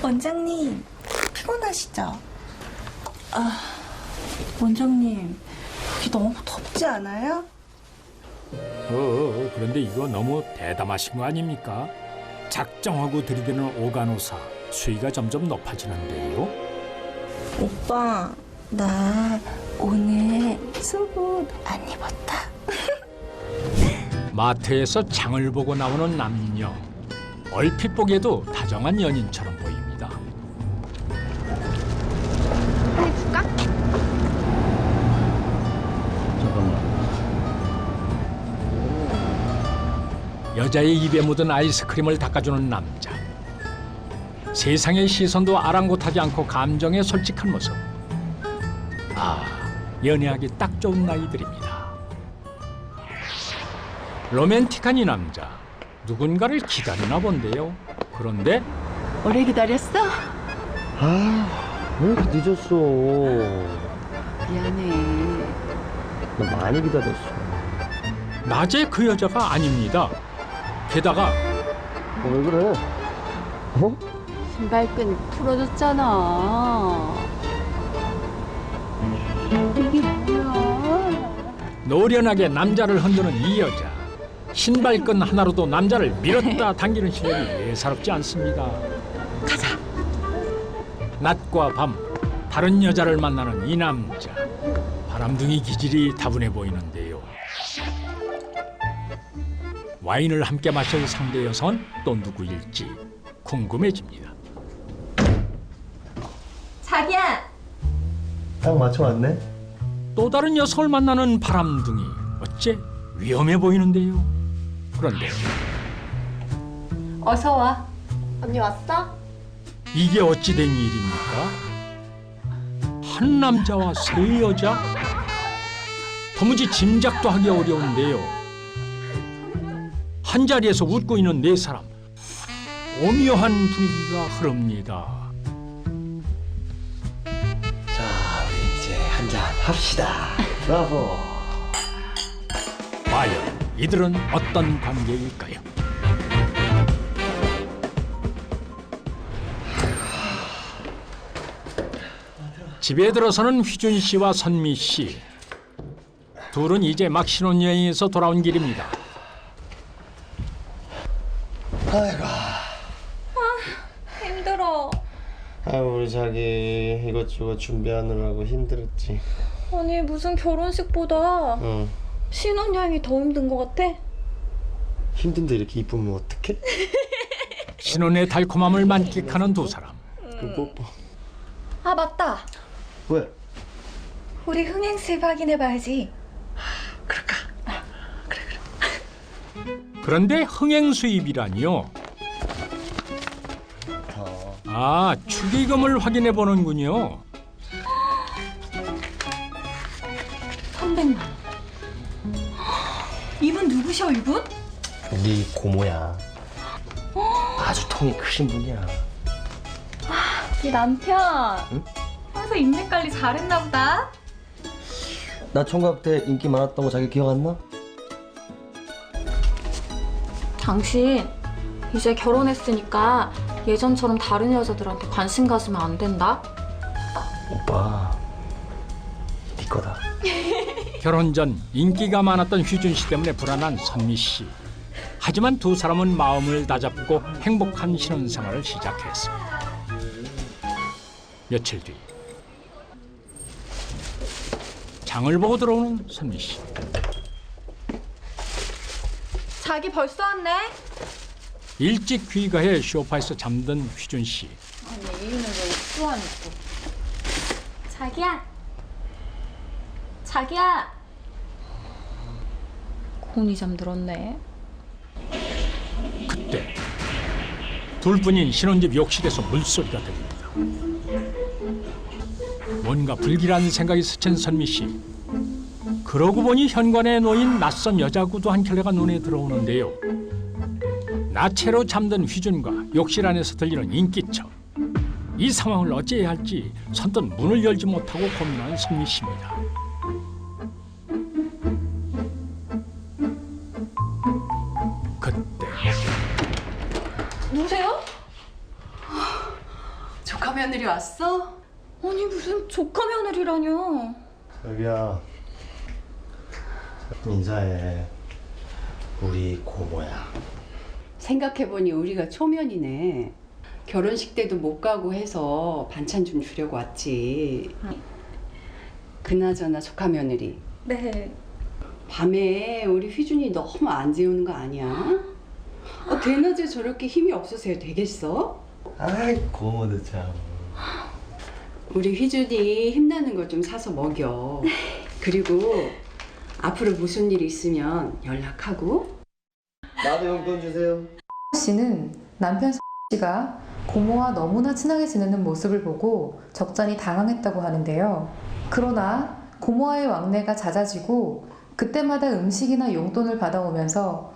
원장님, 피곤하시죠? 아, 원장님, 여기 너무 덥지 않아요? 그런데 이거 너무 대담하신 거 아닙니까? 작정하고 들이대는 오간호사, 수위가 점점 높아지는데요. 오빠, 나 오늘 속옷 안 입었다. 마트에서 장을 보고 나오는 남녀. 얼핏 보기에도 다정한 연인처럼 보입니다. 하나 줄까? 잠깐만. 여자의 입에 묻은 아이스크림을 닦아주는 남자. 세상의 시선도 아랑곳하지 않고 감정에 솔직한 모습. 아, 연애하기 딱 좋은 나이들입니다. 로맨틱한 이 남자. 누군가를 기다리나 본데요. 그런데 오래 기다렸어? 아, 왜 이렇게 늦었어? 미안해. 나 많이 기다렸어. 낮에 그 여자가 아닙니다. 게다가 왜 그래? 어? 신발끈 풀어줬잖아. 이게 뭐야? 노련하게 남자를 흔드는 이 여자. 신발끈 하나로도 남자를 밀었다 당기는 실력이 예사롭지 않습니다. 가자. 낮과 밤 다른 여자를 만나는 이 남자. 바람둥이 기질이 다분해 보이는데요. 와인을 함께 마실 상대 여성은 또 누구일지 궁금해집니다. 자기야! 딱 맞춰왔네? 또 다른 여성을 만나는 바람둥이. 어째 위험해 보이는데요. 그런데 어서 와. 언니 왔어? 이게 어찌 된 일입니까? 한 남자와 세 여자? 도무지 짐작도 하기 어려운데요. 한 자리에서 웃고 있는 네 사람. 오묘한 분위기가 흐릅니다. 자, 우리 이제 한잔 합시다. 브라보. 과연 이들은 어떤 관계일까요? 집에 들어서는 휘준 씨와 선미 씨. 둘은 이제 막 신혼여행에서 돌아온 길입니다. 아이고. 힘들어. 아유, 우리 자기 이것저것 준비하느라고 힘들었지. 아니, 무슨 결혼식보다 응. 신혼여행이 더 힘든 것 같아? 힘든데 이렇게 이쁘면 어떡해? 신혼의 달콤함을 만끽하는 두 사람. 그 뽀뽀. 아, 맞다. 왜? 우리 흥행수입 확인해봐야지. 그런데 흥행수입이라니요? 아, 축의금을 확인해 보는군요. 300만 원. 이분 누구셔, 이분? 우리 고모야. 아주 통이 크신 분이야. 네 남편. 응? 평소 인맥 관리 잘했나 보다. 나 총각 때 인기 많았던 거 자기 기억 안 나? 당신 이제 결혼했으니까 예전처럼 다른 여자들한테 관심 가지면 안 된다. 오빠, 네 거다. 결혼 전 인기가 많았던 휘준 씨 때문에 불안한 선미 씨. 하지만 두 사람은 마음을 다잡고 행복한 신혼생활을 시작했습니다. 며칠 뒤 장을 보고 들어오는 선미 씨. 자기 벌써 왔네? 일찍 귀가해 소파에서 잠든 휘준 씨. 아니, 이유는 왜 우수하니까. 자기야. 자기야. 곤히 잠들었네. 그때 둘뿐인 신혼집 욕실에서 물소리가 들립니다. 뭔가 불길한 생각이 스친 선미 씨. 그러고 보니 현관에 놓인 낯선 여자 구두 한 켤레가 눈에 들어오는데요. 나체로 잠든 휘준과 욕실 안에서 들리는 인기척. 이 상황을 어찌해야 할지 선뜻 문을 열지 못하고 고민하는 선미 씨입니다. 그때 누구세요? 조카 며느리 왔어? 아니 무슨 조카 며느리라뇨. 여기야. 인사해. 우리 고모야. 생각해보니 우리가 초면이네. 결혼식 때도 못 가고 해서 반찬 좀 주려고 왔지. 그나저나 조카 며느리. 네. 밤에 우리 휘준이 너무 안 재우는 거 아니야? 대낮에 저렇게 힘이 없어서 되겠어? 아이 고모도 참. 우리 휘준이 힘나는 거 좀 사서 먹여. 그리고 앞으로 무슨 일 있으면 연락하고. 나도 용돈 주세요. 씨는 남편 씨가 고모와 너무나 친하게 지내는 모습을 보고 적잖이 당황했다고 하는데요. 그러나 고모와의 왕래가 잦아지고 그때마다 음식이나 용돈을 받아오면서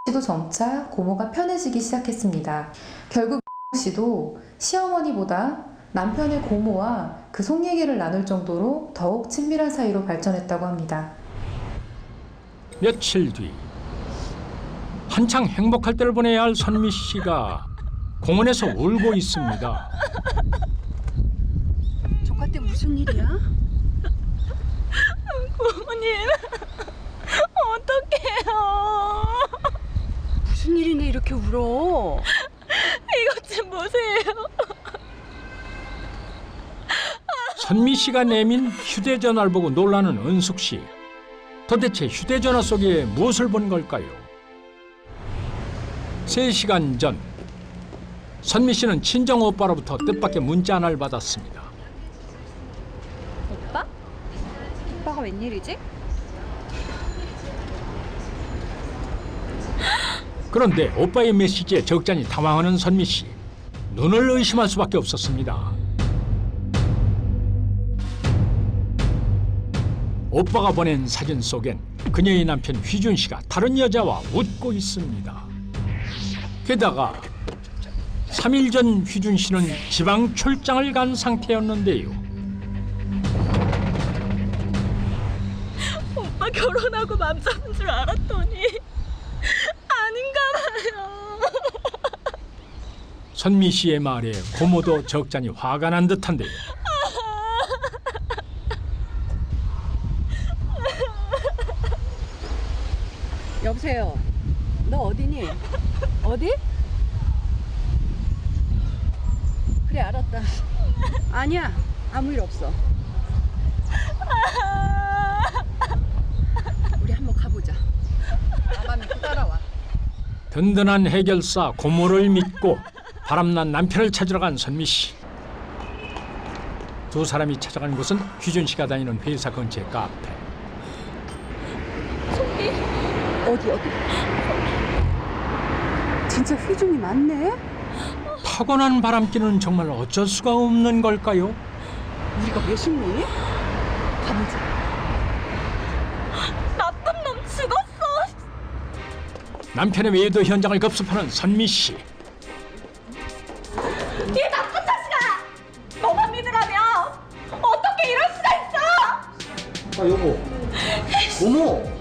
씨도 점차 고모가 편해지기 시작했습니다. 결국 씨도 시어머니보다 남편의 고모와 그 속 얘기를 나눌 정도로 더욱 친밀한 사이로 발전했다고 합니다. 며칠 뒤 한창 행복할 때를 보내야 할 선미 씨가 공원에서 울고 있습니다. 조카 때 무슨 일이야? 어머님 어떡해요. 무슨 일이네 이렇게 울어? 이것 좀 보세요. 선미 씨가 내민 휴대전화를 보고 놀라는 은숙 씨. 도대체 휴대전화 속에 무엇을 본 걸까요? 3시간 전 선미 씨는 친정 오빠로부터 뜻밖의 문자 하나를 받았습니다. 오빠? 오빠가 웬일이지? 그런데 오빠의 메시지에 적잖이 당황하는 선미 씨. 눈을 의심할 수밖에 없었습니다. 오빠가 보낸 사진 속엔 그녀의 남편 휘준 씨가 다른 여자와 웃고 있습니다. 게다가 3일 전 휘준 씨는 지방 출장을 간 상태였는데요. 오빠 결혼하고 맘 잡은 줄 알았더니 아닌가 봐요. 선미 씨의 말에 고모도 적잖이 화가 난 듯한데요. 여보세요. 너 어디니? 어디? 그래 알았다. 아니야 아무 일 없어. 우리 한번 가보자. 나만 믿고 따라와. 든든한 해결사 고모를 믿고 바람난 남편을 찾으러 간 선미 씨. 두 사람이 찾아간 곳은 휘준 씨가 다니는 회사 근처의 카페. 어디? 진짜 휘중이 맞네? 타고난 바람기는 정말 어쩔 수가 없는 걸까요? 우리가 왜 숨니? 가보자. 나쁜 놈 죽었어. 남편의 외도 현장을 급습하는 선미 씨. 이 나쁜 자식아! 너만 믿으라며 어떻게 이럴 수가 있어? 아 여보. 고모.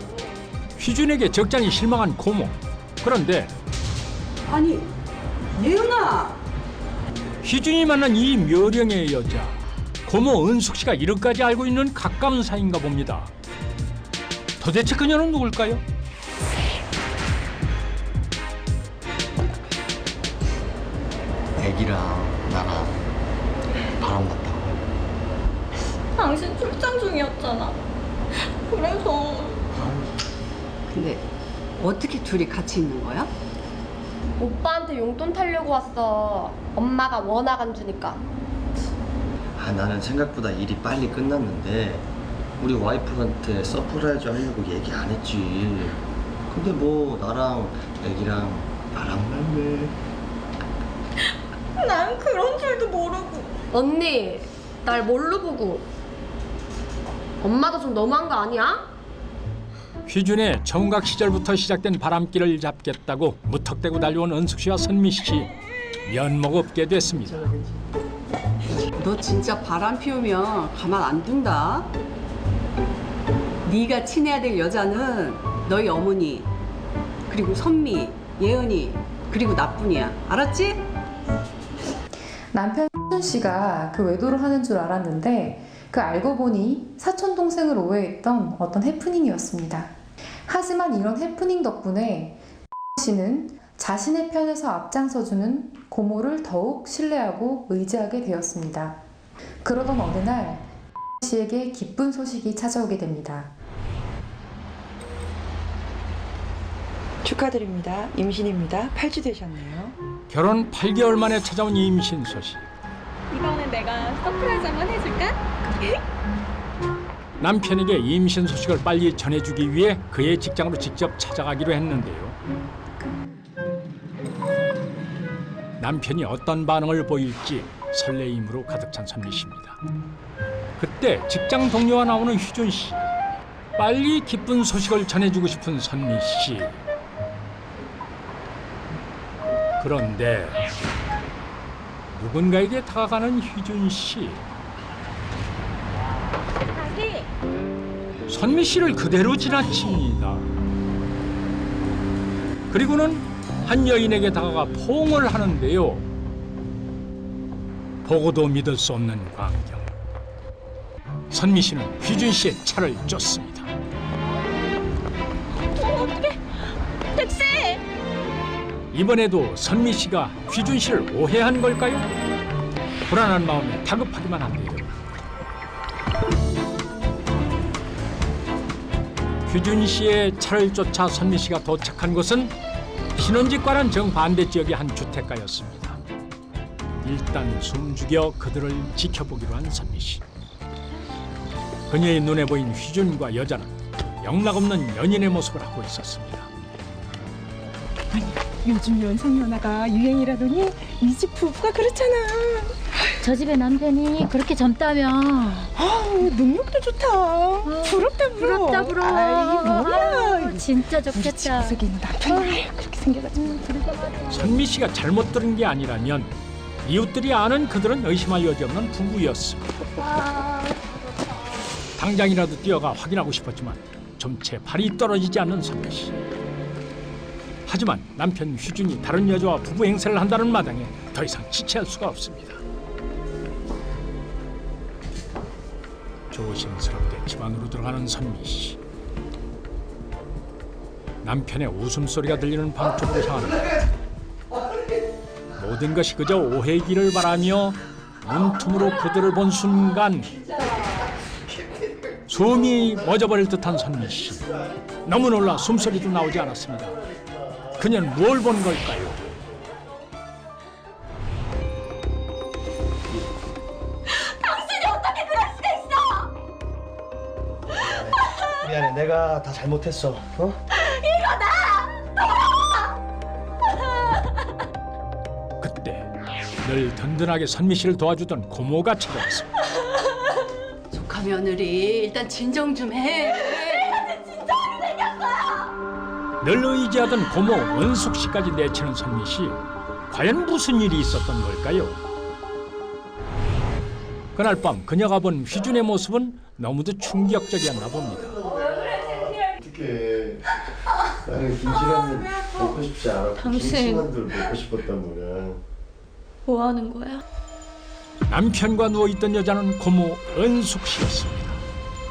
휘준에게 적잖이 실망한 고모. 그런데 아니 예은아. 휘준이 만난 이 묘령의 여자 고모 은숙 씨가 이렇게까지 알고 있는 가까운 사이인가 봅니다. 도대체 그녀는 누굴까요? 애기랑 나랑 바람났다고. 당신 출장 중이었잖아. 그래서 근데 어떻게 둘이 같이 있는 거야? 오빠한테 용돈 타려고 왔어. 엄마가 워낙 안 주니까. 아 나는 생각보다 일이 빨리 끝났는데 우리 와이프한테 서프라이즈 하려고 얘기 안 했지. 근데 뭐 나랑 애기랑 나랑 말매. 난 그런 줄도 모르고. 언니, 날 뭘로 보고? 엄마도 좀 너무한 거 아니야? 휘준의 청각 시절부터 시작된 바람기를 잡겠다고 무턱대고 달려온 은숙 씨와 선미 씨. 면목 없게 됐습니다. 너 진짜 바람 피우면 가만 안 둔다. 네가 친해야 될 여자는 너희 어머니, 그리고 선미, 예은이, 그리고 나뿐이야. 알았지? 남편 휘준 씨가 그 외도를 하는 줄 알았는데 그 알고 보니 사촌 동생을 오해했던 어떤 해프닝이었습니다. 하지만 이런 해프닝 덕분에 씨는 자신의 편에서 앞장서주는 고모를 더욱 신뢰하고 의지하게 되었습니다. 그러던 어느 날 씨에게 기쁜 소식이 찾아오게 됩니다. 축하드립니다. 임신입니다. 8주 되셨네요. 결혼 8개월 만에 찾아온 임신 소식. 이번엔 내가 서프라이즈 한번 해줄까? 남편에게 임신 소식을 빨리 전해주기 위해 그의 직장으로 직접 찾아가기로 했는데요. 남편이 어떤 반응을 보일지 설레임으로 가득 찬 선미 씨입니다. 그때 직장 동료와 나오는 휘준 씨. 빨리 기쁜 소식을 전해주고 싶은 선미 씨. 그런데 누군가에게 다가가는 휘준 씨. 다시. 선미 씨를 그대로 지나칩니다. 그리고는 한 여인에게 다가가 포옹을 하는데요. 보고도 믿을 수 없는 광경. 선미 씨는 휘준 씨의 차를 쫓습니다. 어떡해. 택시! 이번에도 선미 씨가 휘준 씨를 오해한 걸까요? 불안한 마음에 다급하기만 한데요. 휘준 씨의 차를 쫓아 선미 씨가 도착한 곳은 신혼집과는 정반대 지역의 한 주택가였습니다. 일단 숨죽여 그들을 지켜보기로 한 선미 씨. 그녀의 눈에 보인 휘준과 여자는 영락없는 연인의 모습을 하고 있었습니다. 요즘 연상연하가 유행이라더니 이 집 부부가 그렇잖아. 저 집의 남편이 그렇게 젊다며. 능력도 좋다. 부럽다 부러워. 부럽다 부러워. 아이, 뭐야. 아유, 진짜 우리 집 좋겠다. 구석에 있는 남편이 그렇게 생겨가지고. 선미 씨가 잘못 들은 게 아니라면 이웃들이 아는 그들은 의심할 여지 없는 부부였습니다. 당장이라도 뛰어가 확인하고 싶었지만 좀 채 발이 떨어지지 않는 선미 씨. 하지만 남편 휘준이 다른 여자와 부부 행세를 한다는 마당에 더 이상 지체할 수가 없습니다. 조심스럽게 집 안으로 들어가는 선미 씨. 남편의 웃음소리가 들리는 방 쪽으로 향합니다. 모든 것이 그저 오해이기를 바라며 문틈으로 그들을 본 순간 숨이 멎어버릴 듯한 선미 씨. 너무 놀라 숨소리도 나오지 않았습니다. 그녀는 뭘 본 걸까요? 당신이 어떻게 그럴 수가 있어! 미안해, 내가 다 잘못했어. 그때 늘 든든하게 선미 씨를 도와주던 고모가 찾아왔습니다. 조카 며느리 일단 진정 좀 해. 늘 의지하던 고모 원숙 씨까지 내치는 선미 씨. 과연 무슨 일이 있었던 걸까요? 그날 밤 그녀가 본 휘준의 모습은 너무도 충격적이었나 봅니다. 어떡해. 나는 김치라면 먹고 싶지 않았고 김치만두를 먹고 싶었단 말이야. 뭐 하는 거야? 남편과 누워있던 여자는 고모 은숙 씨였습니다.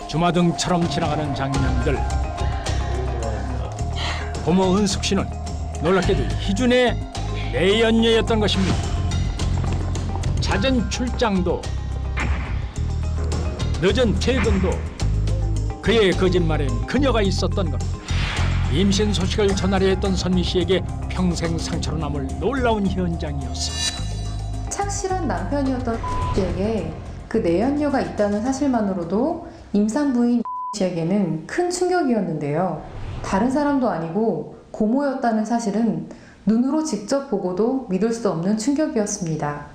주마등처럼 지나가는 장면들. 고모 은숙 씨는 놀랍게도 희준의 내연녀였던 것입니다. 잦은 출장도 늦은 퇴근도 그의 거짓말엔 그녀가 있었던 겁니다. 임신 소식을 전하려 했던 선미 씨에게 평생 상처로 남을 놀라운 현장이었습니다. 착실한 남편이었던 씨에게 그 내연녀가 있다는 사실만으로도 임산부인 씨에게는 큰 충격이었는데요. 다른 사람도 아니고 고모였다는 사실은 눈으로 직접 보고도 믿을 수 없는 충격이었습니다.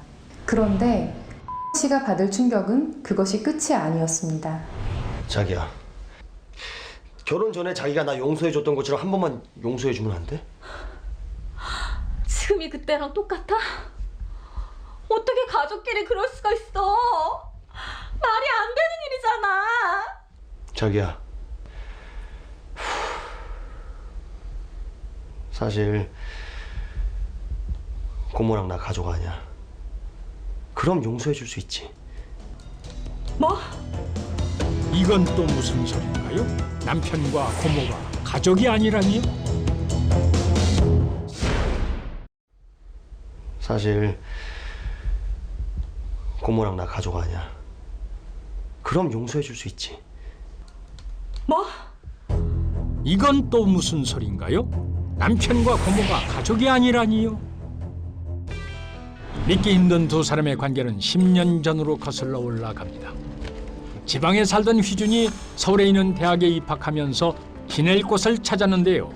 그런데 씨가 받을 충격은 그것이 끝이 아니었습니다. 자기야, 결혼 전에 자기가 나 용서해줬던 것처럼 한 번만 용서해주면 안 돼? 지금이 그때랑 똑같아? 어떻게 가족끼리 그럴 수가 있어? 말이 안 되는 일이잖아. 자기야, 사실 고모랑 나 가족 아니야. 그럼 용서해 줄 수 있지. 뭐? 이건 또 무슨 소린가요? 남편과 고모가 가족이 아니라니요? 사실 고모랑 나 가족 아니야. 그럼 용서해 줄 수 있지. 뭐? 이건 또 무슨 소린가요? 남편과 고모가 가족이 아니라니요? 믿기 힘든 두 사람의 관계는 10년 전으로 거슬러 올라갑니다. 지방에 살던 휘준이 서울에 있는 대학에 입학하면서 지낼 곳을 찾았는데요.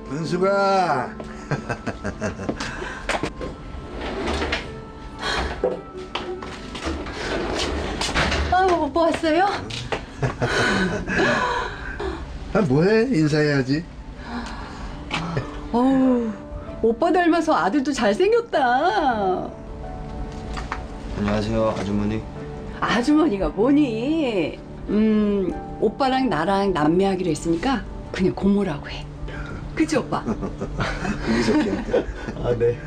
은수가 아유, 오빠 왔어요? 아, 뭐해? 인사해야지. 어우, 오빠 닮아서 아들도 잘생겼다. 안녕하세요, 아주머니. 아주머니가 뭐니? 오빠랑 나랑 남매하기로 했으니까 그냥 고모라고 해. 그치, 오빠? 그게 좋겠네. 아, 네.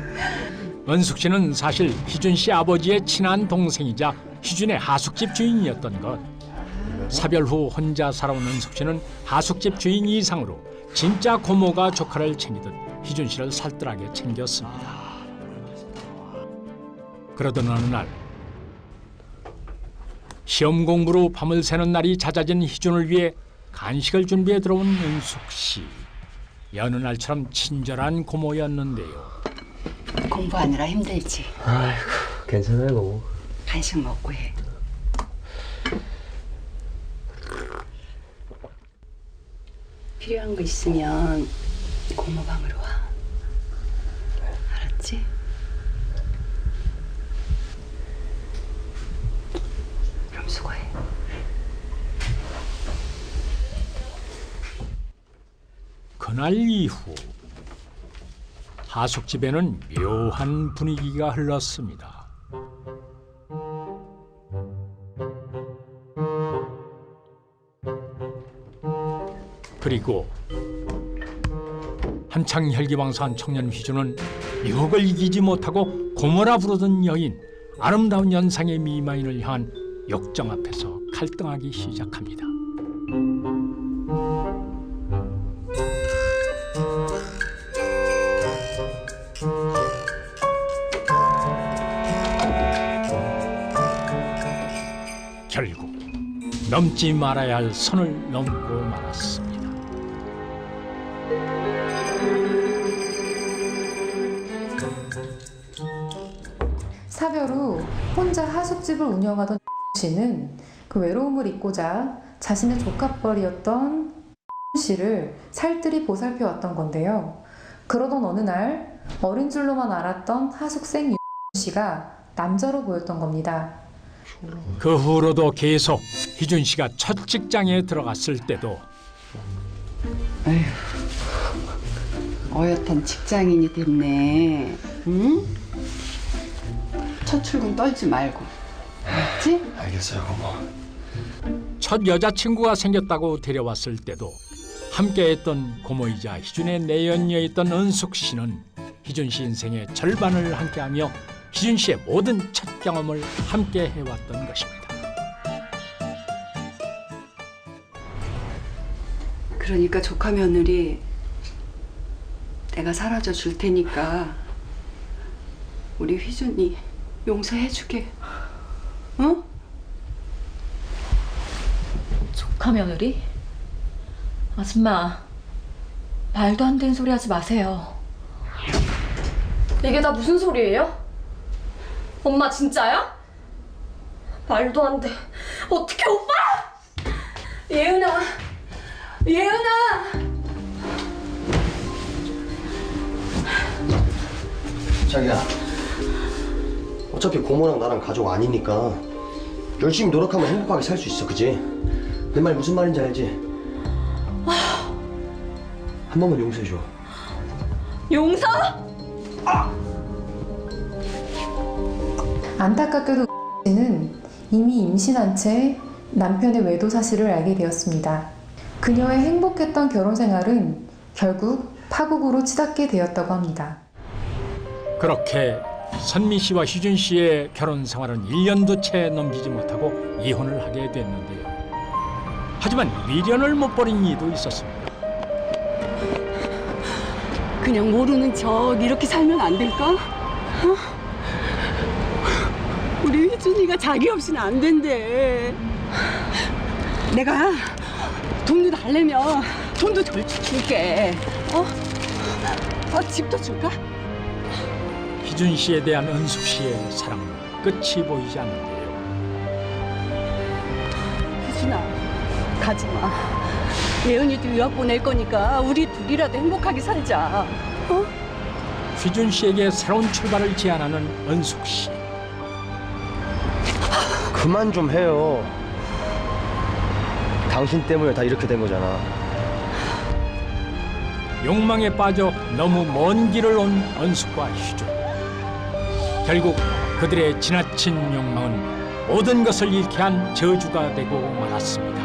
은숙 씨는 사실 희준 씨 아버지의 친한 동생이자 희준의 하숙집 주인이었던 것. 사별 후 혼자 살아온 은숙 씨는 하숙집 주인 이상으로 진짜 고모가 조카를 챙기듯 희준 씨를 살뜰하게 챙겼습니다. 그러던 어느 날 시험 공부로 밤을 새는 날이 잦아진 희준을 위해 간식을 준비해 들어온 은숙 씨. 여느 날처럼 친절한 고모였는데요. 공부하느라 힘들지. 아이고, 괜찮아요, 고모. 간식 먹고 해. 필요한 거 있으면 고모 방으로 와. 알았지? 그럼 수고해. 그날 이후 하숙집에는 묘한 분위기가 흘렀습니다. 그리고 한창 혈기왕성한 청년 휘준은 유혹을 이기지 못하고 고모라 부르던 여인, 아름다운 연상의 미마인을 향한 욕정 앞에서 갈등하기 시작합니다. 결국 넘지 말아야 할 선을 넘고 말았습니다. 사별 후 혼자 하숙집을 운영하던 씨는 그 외로움을 잊고자 자신의 조카뻘이었던 씨를 살뜰히 보살펴왔던 건데요. 그러던 어느 날 어린 줄로만 알았던 하숙생 씨가 남자로 보였던 겁니다. 그 후로도 계속 희준 씨가 첫 직장에 들어갔을 때도 에휴, 어엿한 직장인이 됐네. 응? 첫 출근 떨지 말고. 알았지? 알겠어요, 고모. 첫 여자친구가 생겼다고 데려왔을 때도 함께했던 고모이자 희준의 내연녀였던 은숙 씨는 희준 씨 인생의 절반을 함께하며 희준 씨의 모든 첫 경험을 함께 해왔던 것입니다. 그러니까 조카 며느리 내가 사라져 줄 테니까 우리 휘준이 용서해주게. 어? 조카 며느리? 아줌마, 말도 안 되는 소리 하지 마세요. 이게 다 무슨 소리예요? 엄마 진짜야? 말도 안 돼. 어떻게 오빠? 예은아, 예은아. 자기야, 어차피 고모랑 나랑 가족 아니니까 열심히 노력하면 행복하게 살 수 있어, 그지? 내 말 무슨 말인지 알지? 한 번만 용서해줘. 용서? 안타깝게도 씨는 이미 임신한 채 남편의 외도 사실을 알게 되었습니다. 그녀의 행복했던 결혼 생활은 결국 파국으로 치닫게 되었다고 합니다. 그렇게 선미 씨와 희준 씨의 결혼 생활은 1년도 채 넘기지 못하고 이혼을 하게 됐는데요. 하지만 미련을 못 버린 이도 있었습니다. 그냥 모르는 척 이렇게 살면 안 될까? 어? 우리 휘준이가 자기 없이는 안 된대. 내가 돈도 달래면 돈도 덜 줄게. 집도 줄까? 희준 씨에 대한 은숙 씨의 사랑은 끝이 보이지 않는데요. 휘준아, 가지 마. 예은이도 유학 보낼 거니까 우리 둘이라도 행복하게 살자. 희준 씨에게 새로운 출발을 제안하는 은숙 씨. 그만 좀 해요. 당신 때문에 다 이렇게 된 거잖아. 욕망에 빠져 너무 먼 길을 온 은숙과 희준. 결국 그들의 지나친 욕망은 모든 것을 잃게 한 저주가 되고 말았습니다.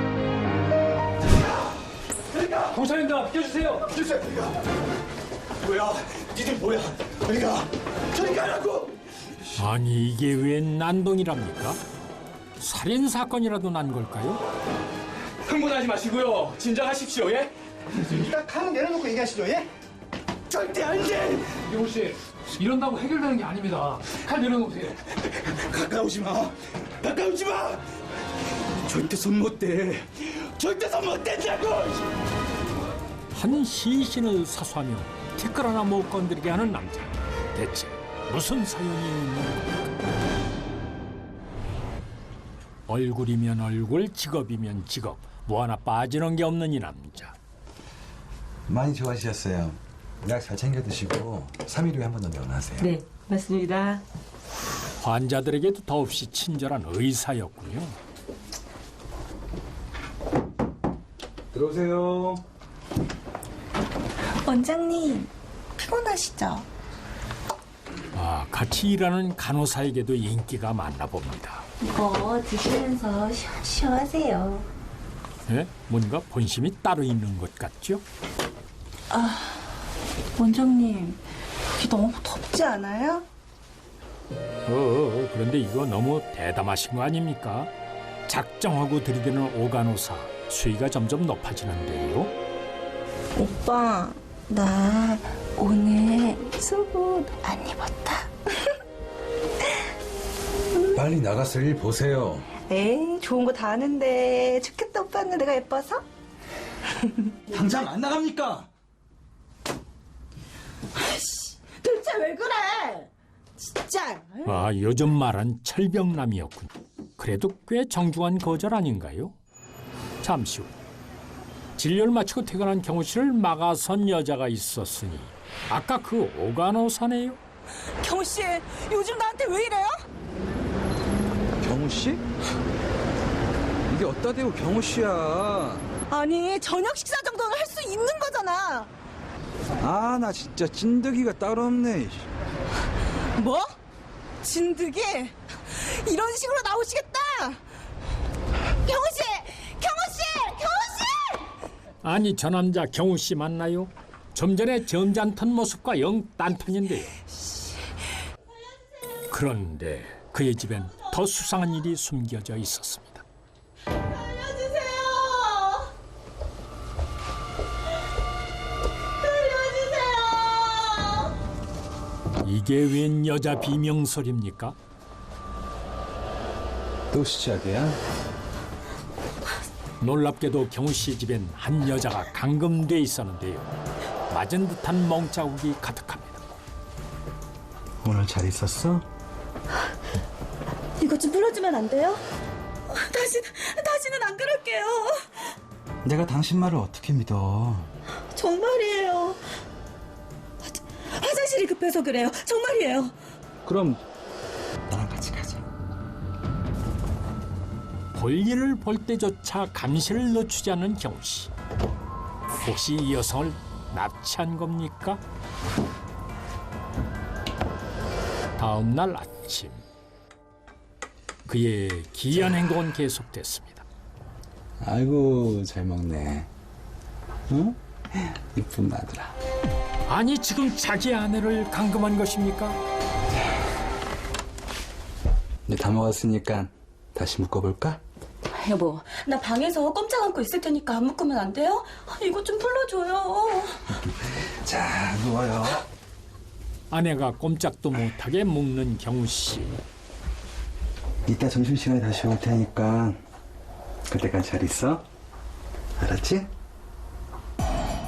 경찰입니다. 비켜주세요. 뭐야? 니들 뭐야? 저리 가라고! 아니 이게 웬 난동이랍니까? 살인 사건이라도 난 걸까요? 흥분하지 마시고요. 진정하십시오. 예? 일단 칼은 내려놓고 얘기하시죠, 예? 절대 안 돼! 이용 씨, 이런다고 해결되는 게 아닙니다. 칼 내려놓으세요. 가까우지 마! 가까우지 마! 절대 손 못 대! 절대 손 못 댄다고! 한 시신을 사수하며 티끌 하나 못 건드리게 하는 남자. 대체 무슨 사연이 있는 걸까? 얼굴이면 얼굴, 직업이면 직업. 뭐 하나 빠지는 게 없는 이 남자. 많이 좋아지셨어요. 약 잘 챙겨 드시고 3일 후에 한 번 더 면하세요. 네, 맞습니다. 환자들에게도 더없이 친절한 의사였군요. 들어오세요. 원장님, 피곤하시죠? 아, 같이 일하는 간호사에게도 인기가 많나 봅니다. 이거 드시면서 쉬어하세요. 예? 뭔가 본심이 따로 있는 것 같죠? 원장님, 여기 너무 덥지 않아요? 그런데 이거 너무 대담하신 거 아닙니까? 작정하고 들이대는 오간호사, 수위가 점점 높아지는데요. 오빠, 나 오늘 속옷 안 입었다. 빨리 나가서 일 보세요. 에이, 좋은 거 다 아는데 좋겠다, 오빠는 내가 예뻐서? 당장 안 나갑니까? 대체 왜 그래? 진짜. 아, 요즘 말한 철벽남이었군. 그래도 꽤 정중한 거절 아닌가요? 잠시 후 진료를 마치고 퇴근한 경호 씨를 막아선 여자가 있었으니 아까 그 오간호사네요. 경호 씨, 요즘 나한테 왜 이래요? 경호 씨? 이게 어디다 대고 경호 씨야? 아니, 저녁 식사 정도는 할 수 있는 거잖아. 아, 나 진짜 찐득이가 따로 없네. 뭐? 진드기? 이런 식으로 나오시겠다. 경호 씨, 경호 씨, 경호 씨! 아니 저 남자 경호 씨 맞나요? 좀 전에 점잖던 모습과 영 딴판인데요. 그런데 그의 집엔 더 수상한 일이 숨겨져 있었습니다. 이게 웬 여자 비명소리입니까? 또 시작이야? 놀랍게도 경우 씨 집엔 한 여자가 감금돼 있었는데요. 맞은 듯한 멍자국이 가득합니다. 오늘 잘 있었어? 이것 좀 풀어주면 안 돼요? 다시는 안 그럴게요. 내가 당신 말을 어떻게 믿어? 정말이에요. 화장실이 급해서 그래요. 정말이에요. 그럼 나랑 같이 가자. 볼일을 볼 때조차 감시를 늦추지 않는 경우 씨. 혹시 이 여성을 납치한 겁니까? 다음 날 아침 그의 기이한 행동은 계속됐습니다. 아이고 잘 먹네. 응? 이쁜 아들아. 아니 지금 자기 아내를 감금한 것입니까? 다 먹었으니까 다시 묶어볼까? 여보, 나 방에서 꼼짝 않고 있을 테니까 안 묶으면 안 돼요? 이거 좀 풀러줘요. 자, 누워요. 아내가 꼼짝도 못하게 묶는 경우 씨. 이따 점심시간에 다시 올 테니까 그때까지 잘 있어. 알았지?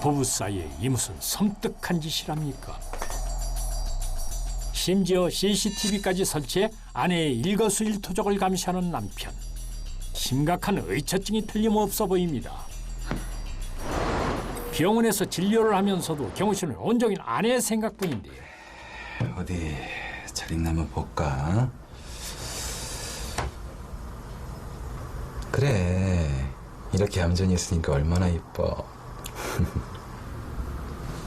부부 사이에 이 무슨 섬뜩한 짓이랍니까? 심지어 CCTV까지 설치해 아내의 일거수일투족을 감시하는 남편. 심각한 의처증이 틀림없어 보입니다. 병원에서 진료를 하면서도 경우 씨는 온종일 아내의 생각뿐인데요. 어디 잘 있나 한번 볼까? 그래, 이렇게 얌전히 있으니까 얼마나 이뻐.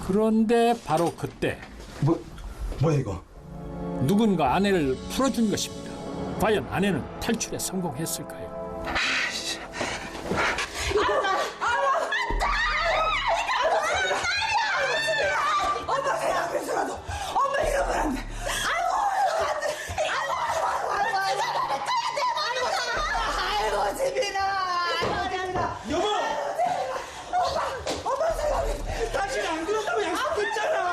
그런데 바로 그때 뭐야 이거? 누군가 아내를 풀어준 것입니다. 과연 아내는 탈출에 성공했을까요? 엄마 생각해서라도 엄마 이러면 안 돼. 아이고 재민아. 여보. 엄마 생각해. 당신 안 그런다고 약속했잖아.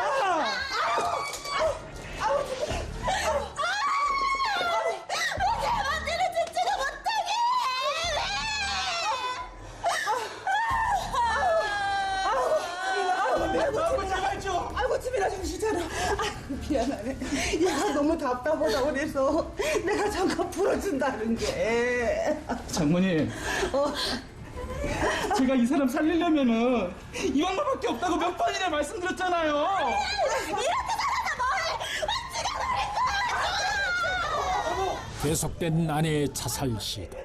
아이고 집이나 좀 쉬잖아. 아이고 미안하네. 얘가 너무 답답하다 그래서 내가 잠깐 풀어준다는 게. 장모님, 제가 이 사람 살리려면은 이 방법밖에 없다고 몇 번이나 말씀드렸잖아요. 이렇게 살아서 뭐해? 계속된 아내의 자살 시도.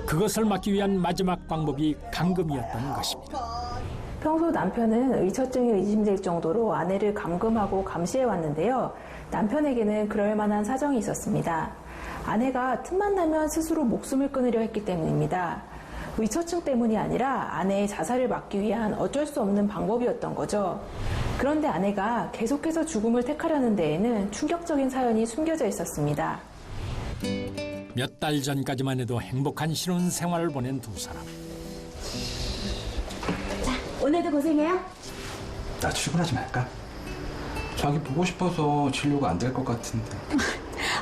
그것을 막기 위한 마지막 방법이 감금이었다는 것입니다. 평소 남편은 의처증에 의심될 정도로 아내를 감금하고 감시해왔는데요. 남편에게는 그럴 만한 사정이 있었습니다. 아내가 틈만 나면 스스로 목숨을 끊으려 했기 때문입니다. 의처증 때문이 아니라 아내의 자살을 막기 위한 어쩔 수 없는 방법이었던 거죠. 그런데 아내가 계속해서 죽음을 택하려는 데에는 충격적인 사연이 숨겨져 있었습니다. 몇 달 전까지만 해도 행복한 신혼 생활을 보낸 두 사람. 오늘도 고생해요. 나 출근하지 말까? 자기 보고 싶어서 진료가 안 될 것 같은데.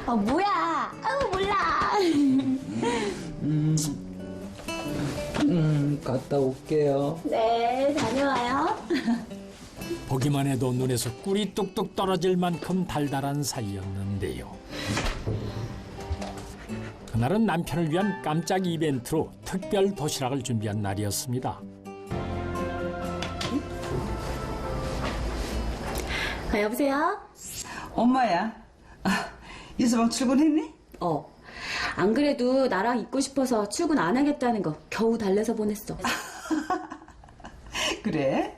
뭐야? 몰라. 갔다 올게요. 네, 다녀와요. 보기만 해도 눈에서 꿀이 뚝뚝 떨어질 만큼 달달한 사이였는데요. 그날은 남편을 위한 깜짝 이벤트로 특별 도시락을 준비한 날이었습니다. 여보세요? 엄마야. 이서방 출근했니? 안 그래도 나랑 있고 싶어서 출근 안 하겠다는 거 겨우 달래서 보냈어. 그래?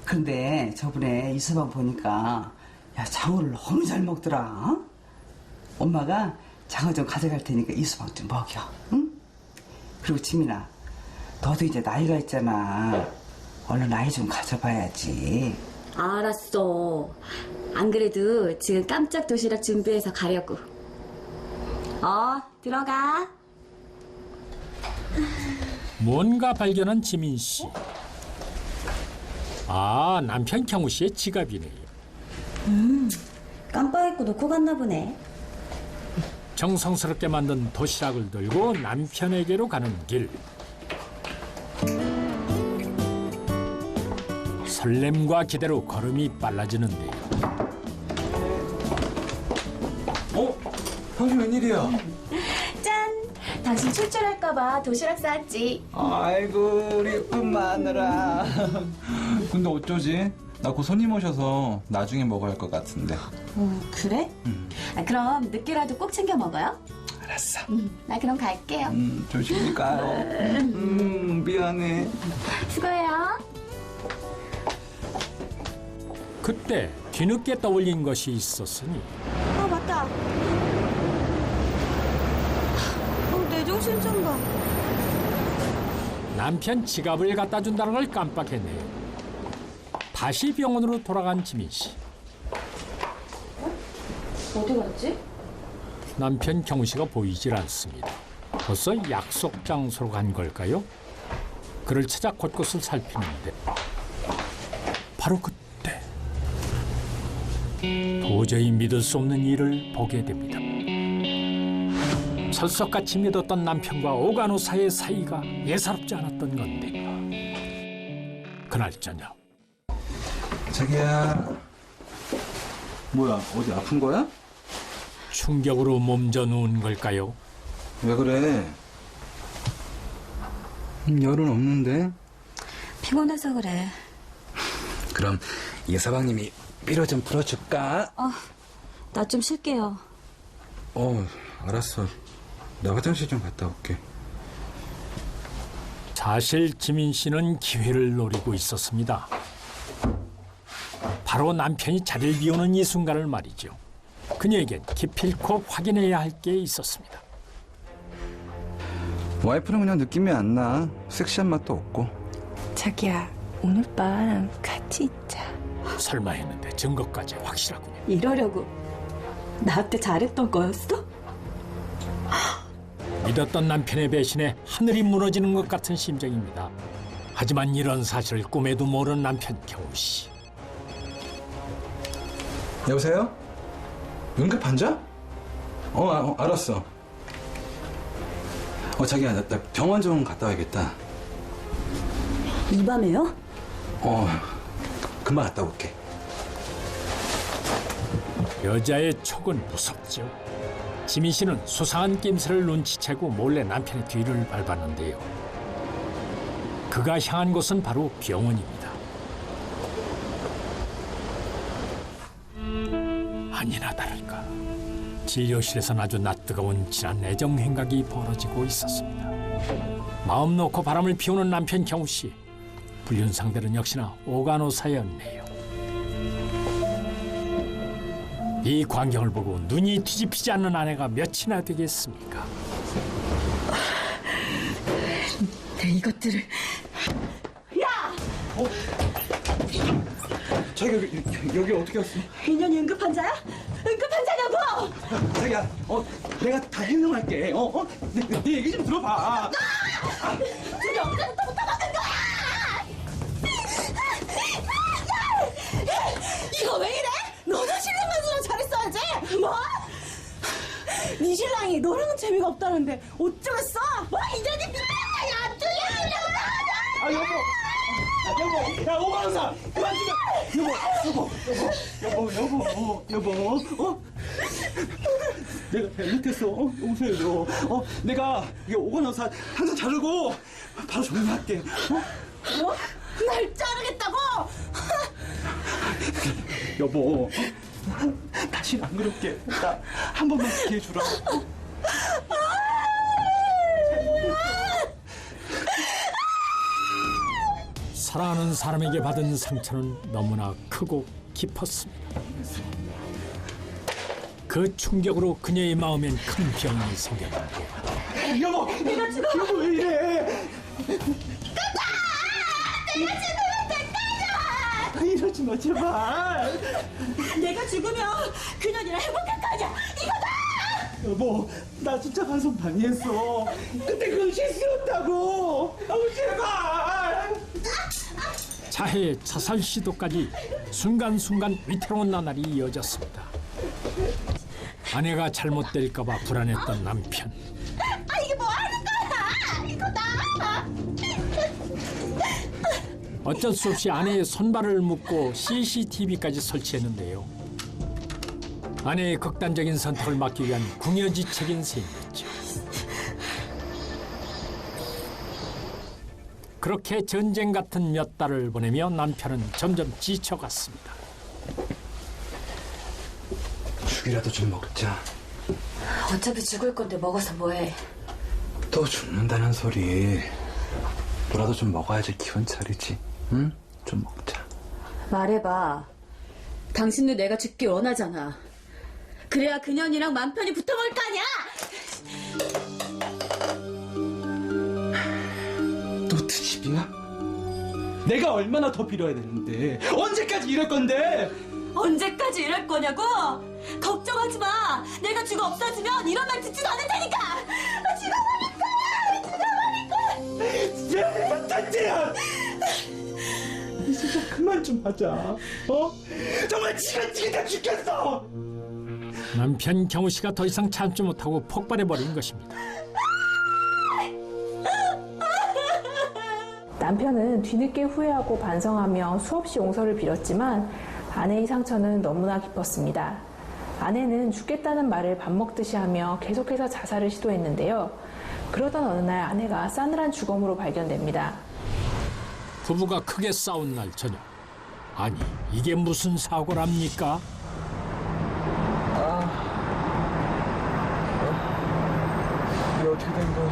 근데 저번에 이서방 보니까 야 장어를 너무 잘 먹더라. 엄마가 장어 좀 가져갈 테니까 이서방 좀 먹여. 응? 그리고 지민아, 너도 이제 나이가 있잖아. 얼른 아이 좀 가져봐야지. 알았어. 안 그래도 지금 깜짝 도시락 준비해서 가려고. 들어가. 뭔가 발견한 지민 씨. 남편 경우 씨의 지갑이네요. 깜빡 잊고 놓고 갔나 보네. 정성스럽게 만든 도시락을 들고 남편에게로 가는 길. 설렘과 기대로 걸음이 빨라지는데요. 당신 웬일이야? 짠! 당신 출출할까봐 도시락 싸왔지. 아이고 우리 예쁜 마누라. 근데 어쩌지? 나 곧 손님 오셔서 나중에 먹어야 할 것 같은데. 그래? 그럼 늦게라도 꼭 챙겨 먹어요. 알았어. 나 그럼 갈게요. 조심히 가요. 미안해. 수고해요. 그때 뒤늦게 떠올린 것이 있었으니 맞다. 내 정신 좀 봐. 남편 지갑을 갖다 준다는 걸 깜빡했네요. 다시 병원으로 돌아간 지민 씨. 어디 갔지? 남편 경우 씨가 보이질 않습니다. 벌써 약속 장소로 간 걸까요? 그를 찾아 곳곳을 살피는데 바로 그때 도저히 믿을 수 없는 일을 보게 됩니다. 철석같이 믿었던 남편과 오간호 사이의 사이가 예사롭지 않았던 건데 그날 저녁 자기야. 뭐야, 어디 아픈 거야? 충격으로 몸져 누운 걸까요? 왜 그래? 열은 없는데? 피곤해서 그래. 그럼 이 서방님이 삐로 좀 풀어줄까? 나 좀 쉴게요. 알았어. 나 화장실 좀 갔다 올게. 사실 지민 씨는 기회를 노리고 있었습니다. 바로 남편이 자리를 비우는 이 순간을 말이죠. 그녀에겐 기필코 확인해야 할 게 있었습니다. 와이프는 그냥 느낌이 안 나. 섹시한 맛도 없고. 자기야, 오늘 밤 같이 있자. 설마 했는데 증거까지 확실하군요. 이러려고 나한테 잘했던 거였어? 믿었던 남편의 배신에 하늘이 무너지는 것 같은 심정입니다. 하지만 이런 사실을 꿈에도 모르는 남편 경우 씨. 여보세요? 응급환자? 알았어. 자기야, 나 병원 좀 갔다 와야겠다. 이 밤에요? 금방 갔다 올게. 여자의 촉은 무섭죠. 지민 씨는 수상한 낌새를 눈치채고 몰래 남편의 뒤를 밟았는데요. 그가 향한 곳은 바로 병원입니다. 아니나 다를까 진료실에선 아주 낯뜨거운 진한 애정 행각이 벌어지고 있었습니다. 마음 놓고 바람을 피우는 남편 경우 씨. 불륜 상대는 역시나 오간호사였네요. 이 광경을 보고 눈이 뒤집히지 않는 아내가 몇이나 되겠습니까? 내 이것들을. 야! 자기야, 여기 어떻게 왔어? 인연이 응급환자야? 응급환자냐고! 자기야, 내가 다 해명할게. 내 얘기 좀 들어봐. 둘이 언제부터 붙어먹은 거야! 이거 왜 이래? 너도 신랑만으로 잘했어야지! 뭐? 네 신랑이 너랑은 재미가 없다는데 어쩌겠어? 뭐 인연이 필요해! 안 들려! 여보, 야, 오간호사, 그만 좀. 여보. 내가 잘못했어. 용서해줘. 내가 이 오간호사 항상 자르고 바로 정리할게. 뭐? 날 자르겠다고? 여보, 다시는 안 그럴게. 나 한 번만 기회 주라. 사랑하는 사람에게 받은 상처는 너무나 크고 깊었습니다. 그 충격으로 그녀의 마음엔 큰 병이 생겼는데 여보, 내가 죽어! 여보 왜 이래? 끝나! 내가 죽으면 됐다냐! 이러지 마, 제발. 내가 죽으면 그년이랑 행복할 거 아니야! 이거다! 여보, 나 진짜 반성 많이 했어. 근데 그건 실수였다고. 제발. 자해의 자살 시도까지 순간순간 위태로운 나날이 이어졌습니다. 아내가 잘못될까 봐 불안했던 남편. 이게 뭐 하는 거야! 이거다! 어쩔 수 없이 아내의 손발을 묶고 CCTV까지 설치했는데요. 아내의 극단적인 선택을 막기 위한 궁여지책인 셈이었죠. 그렇게 전쟁 같은 몇 달을 보내며 남편은 점점 지쳐갔습니다. 죽이라도 좀 먹자. 어차피 죽을 건데 먹어서 뭐해. 또 죽는다는 소리. 뭐라도 좀 먹어야지 기분 차리지. 응? 좀 먹자. 말해봐. 당신도 내가 죽기 원하잖아. 그래야 그년이랑 맘 편히 붙어볼 거 아니야! 또 트집이야? 내가 얼마나 더 빌어야 되는데. 언제까지 이럴 건데? 언제까지 이럴 거냐고? 걱정하지 마. 내가 죽어 없어지면 이런 말 듣지도 않을 테니까. 죽어버릴 거야. 단지야. 진짜 그만 좀 하자. 정말 지긋지긋해 죽겠어. 남편 경우 씨가 더 이상 참지 못하고 폭발해버린 것입니다. 남편은 뒤늦게 후회하고 반성하며 수없이 용서를 빌었지만 아내의 상처는 너무나 깊었습니다. 아내는 죽겠다는 말을 밥 먹듯이 하며 계속해서 자살을 시도했는데요. 그러던 어느 날 아내가 싸늘한 죽음으로 발견됩니다. 부부가 크게 싸운 날 저녁. 아니, 이게 무슨 사고랍니까? 이게 어떻게 된 거야?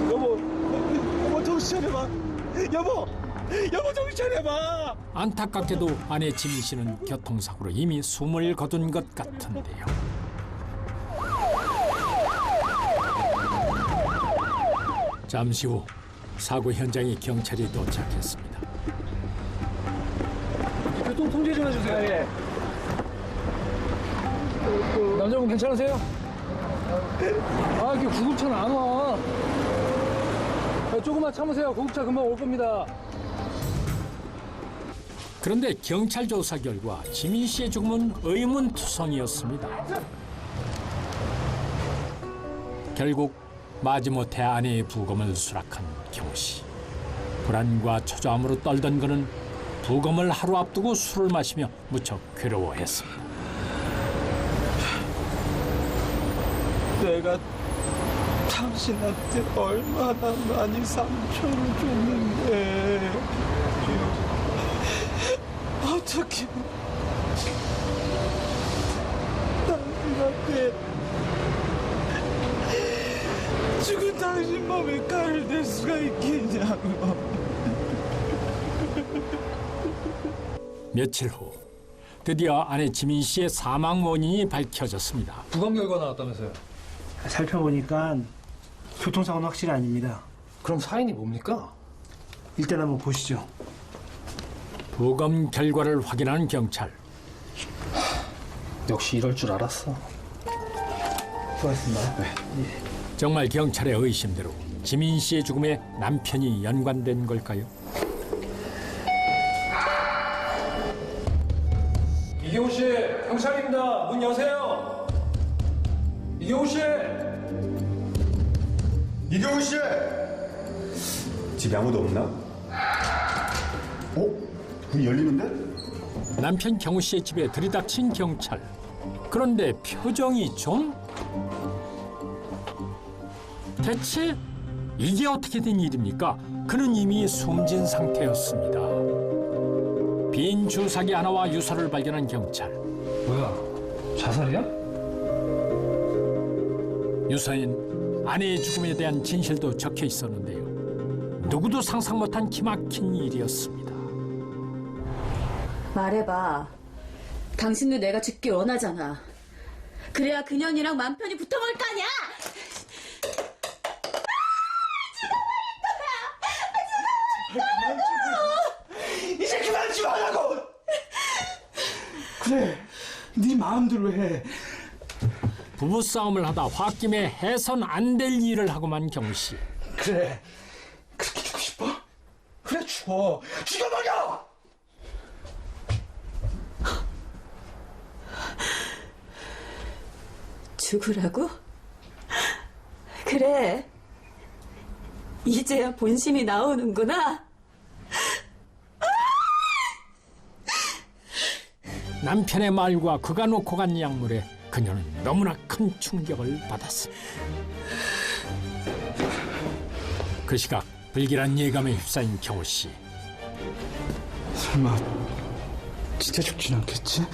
여보 정신 차려봐. 여보 정신 차려봐. 안타깝게도 아내 지민 씨는 교통사고로 이미 숨을 거둔 것 같은데요. 잠시 후 사고 현장에 경찰이 도착했습니다. 교통 통제 좀 해주세요. 예. 남자분 괜찮으세요? 이게 구급차는 안 와. 조금만 참으세요. 구급차 금방 올 겁니다. 그런데 경찰 조사 결과 지민 씨의 죽음은 의문투성이었습니다. 결국 마지못해 아내의 부검을 수락한 경우 씨. 불안과 초조함으로 떨던 그는 부검을 하루 앞두고 술을 마시며 무척 괴로워했습니다. 내가 당신한테 얼마나 많이 상처를 줬는데 어떻게 당신한테 죽은 당신 몸에 칼을 댈 수가 있겠냐고. 며칠 후 드디어 아내 지민 씨의 사망 원인이 밝혀졌습니다. 부검 결과 나왔다면서요? 살펴보니까 교통사고는 확실히 아닙니다. 그럼 사인이 뭡니까? 일단 한번 보시죠. 부검 결과를 확인한 경찰. 역시 이럴 줄 알았어. 수고하셨습니다. 네. 정말 경찰의 의심대로 지민 씨의 죽음에 남편이 연관된 걸까요? 이경우 씨, 경찰입니다. 문 여세요. 이경우 씨. 이경우 씨! 집에 아무도 없나? 문이 열리는데? 남편 경우 씨의 집에 들이닥친 경찰. 그런데 표정이 좀... 대체 이게 어떻게 된 일입니까? 그는 이미 숨진 상태였습니다. 빈 주사기 하나와 유서를 발견한 경찰. 뭐야, 자살이야? 유서엔 아내의 죽음에 대한 진실도 적혀 있었는데요. 누구도 상상 못한 기막힌 일이었습니다. 말해봐. 당신도 내가 죽길 원하잖아. 그래야 그년이랑 맘 편히 붙어볼 거 아니야? 이제 그만 좀 하라고! 그래, 네 마음대로 해. 부부싸움을 하다 홧김에 해선 안 될 일을 하고만 경우 씨. 그래, 그렇게 죽고 싶어? 그래, 죽어! 죽여버려! 죽으라고? 그래. 이제야 본심이 나오는구나. 남편의 말과 그가 놓고 간 약물에 그녀는 너무나 큰 충격을 받았습니다. 그 시각 불길한 예감에 휩싸인 경우 씨. 설마 진짜 죽진 않겠지?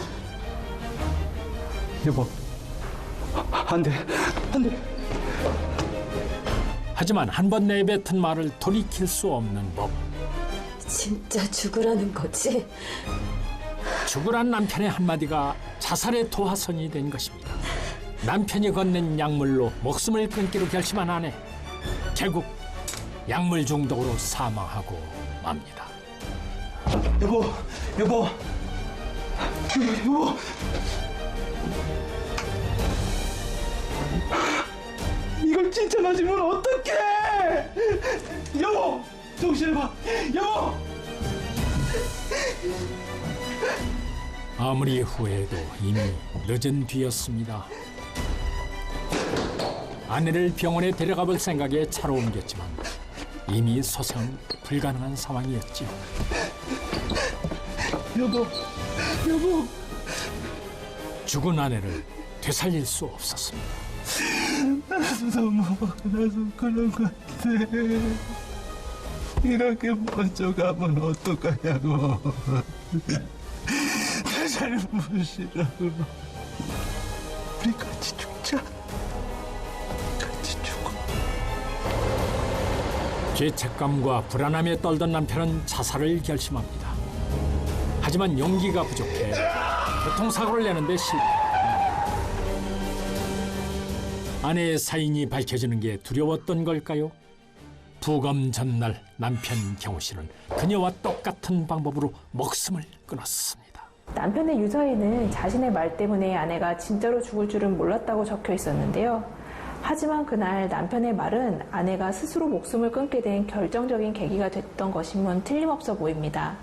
여보, 안 돼. 하지만 한 번 내뱉은 말을 돌이킬 수 없는 법. 진짜 죽으라는 거지? 죽으란 남편의 한마디가 자살의 도화선이 된 것입니다. 남편이 건넨 약물로 목숨을 끊기로 결심한 아내. 결국 약물 중독으로 사망하고 맙니다. 여보, 여보. 이걸 진짜 맞으면 어떡해? 여보, 정신해봐. 여보. 아무리 후회해도 이미 늦은 뒤였습니다. 아내를 병원에 데려가 볼 생각에 차로 옮겼지만 이미 소생은 불가능한 상황이었지요. 여보. 죽은 아내를 되살릴 수 없었습니다. 나도 그런 것 같아. 이렇게 먼저 가면 어떡하냐고. 내 잘못이라고. 우리 같이 죽자. 죄책감과 불안함에 떨던 남편은 자살을 결심합니다. 하지만 용기가 부족해 교통사고를 내는데 실패. 아내의 사인이 밝혀지는 게 두려웠던 걸까요? 부검 전날 남편 경호 씨는 그녀와 똑같은 방법으로 목숨을 끊었습니다. 남편의 유서에는 자신의 말 때문에 아내가 진짜로 죽을 줄은 몰랐다고 적혀 있었는데요. 하지만 그날 남편의 말은 아내가 스스로 목숨을 끊게 된 결정적인 계기가 됐던 것임은 틀림없어 보입니다.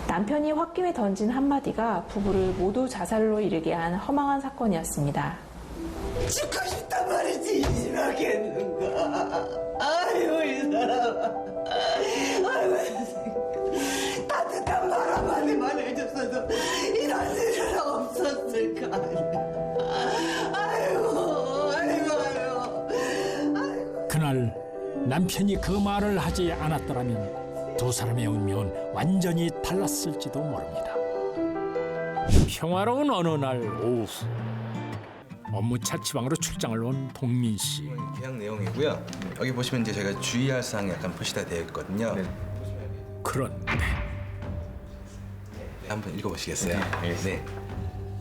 남편이 홧김에 던진 한마디가 부부를 모두 자살로 이르게 한 허망한 사건이었습니다. 죽고 싶단 말이지 심하겠는가. 아이고 이 사람아. 아이고 따뜻한 말 한마디만 해줬어도 이런 일은 없었을까. 그날 남편이 그 말을 하지 않았더라면 두 사람의 운명은 완전히 달랐을지도 모릅니다. 평화로운 어느 날 오후 업무차 지방으로 출장을 온 동민 씨. 계약 내용이고요. 여기 보시면 이제 저희가 주의할 사항이 약간 표시가 되어 있거든요. 그런데 한번 읽어보시겠어요? 네.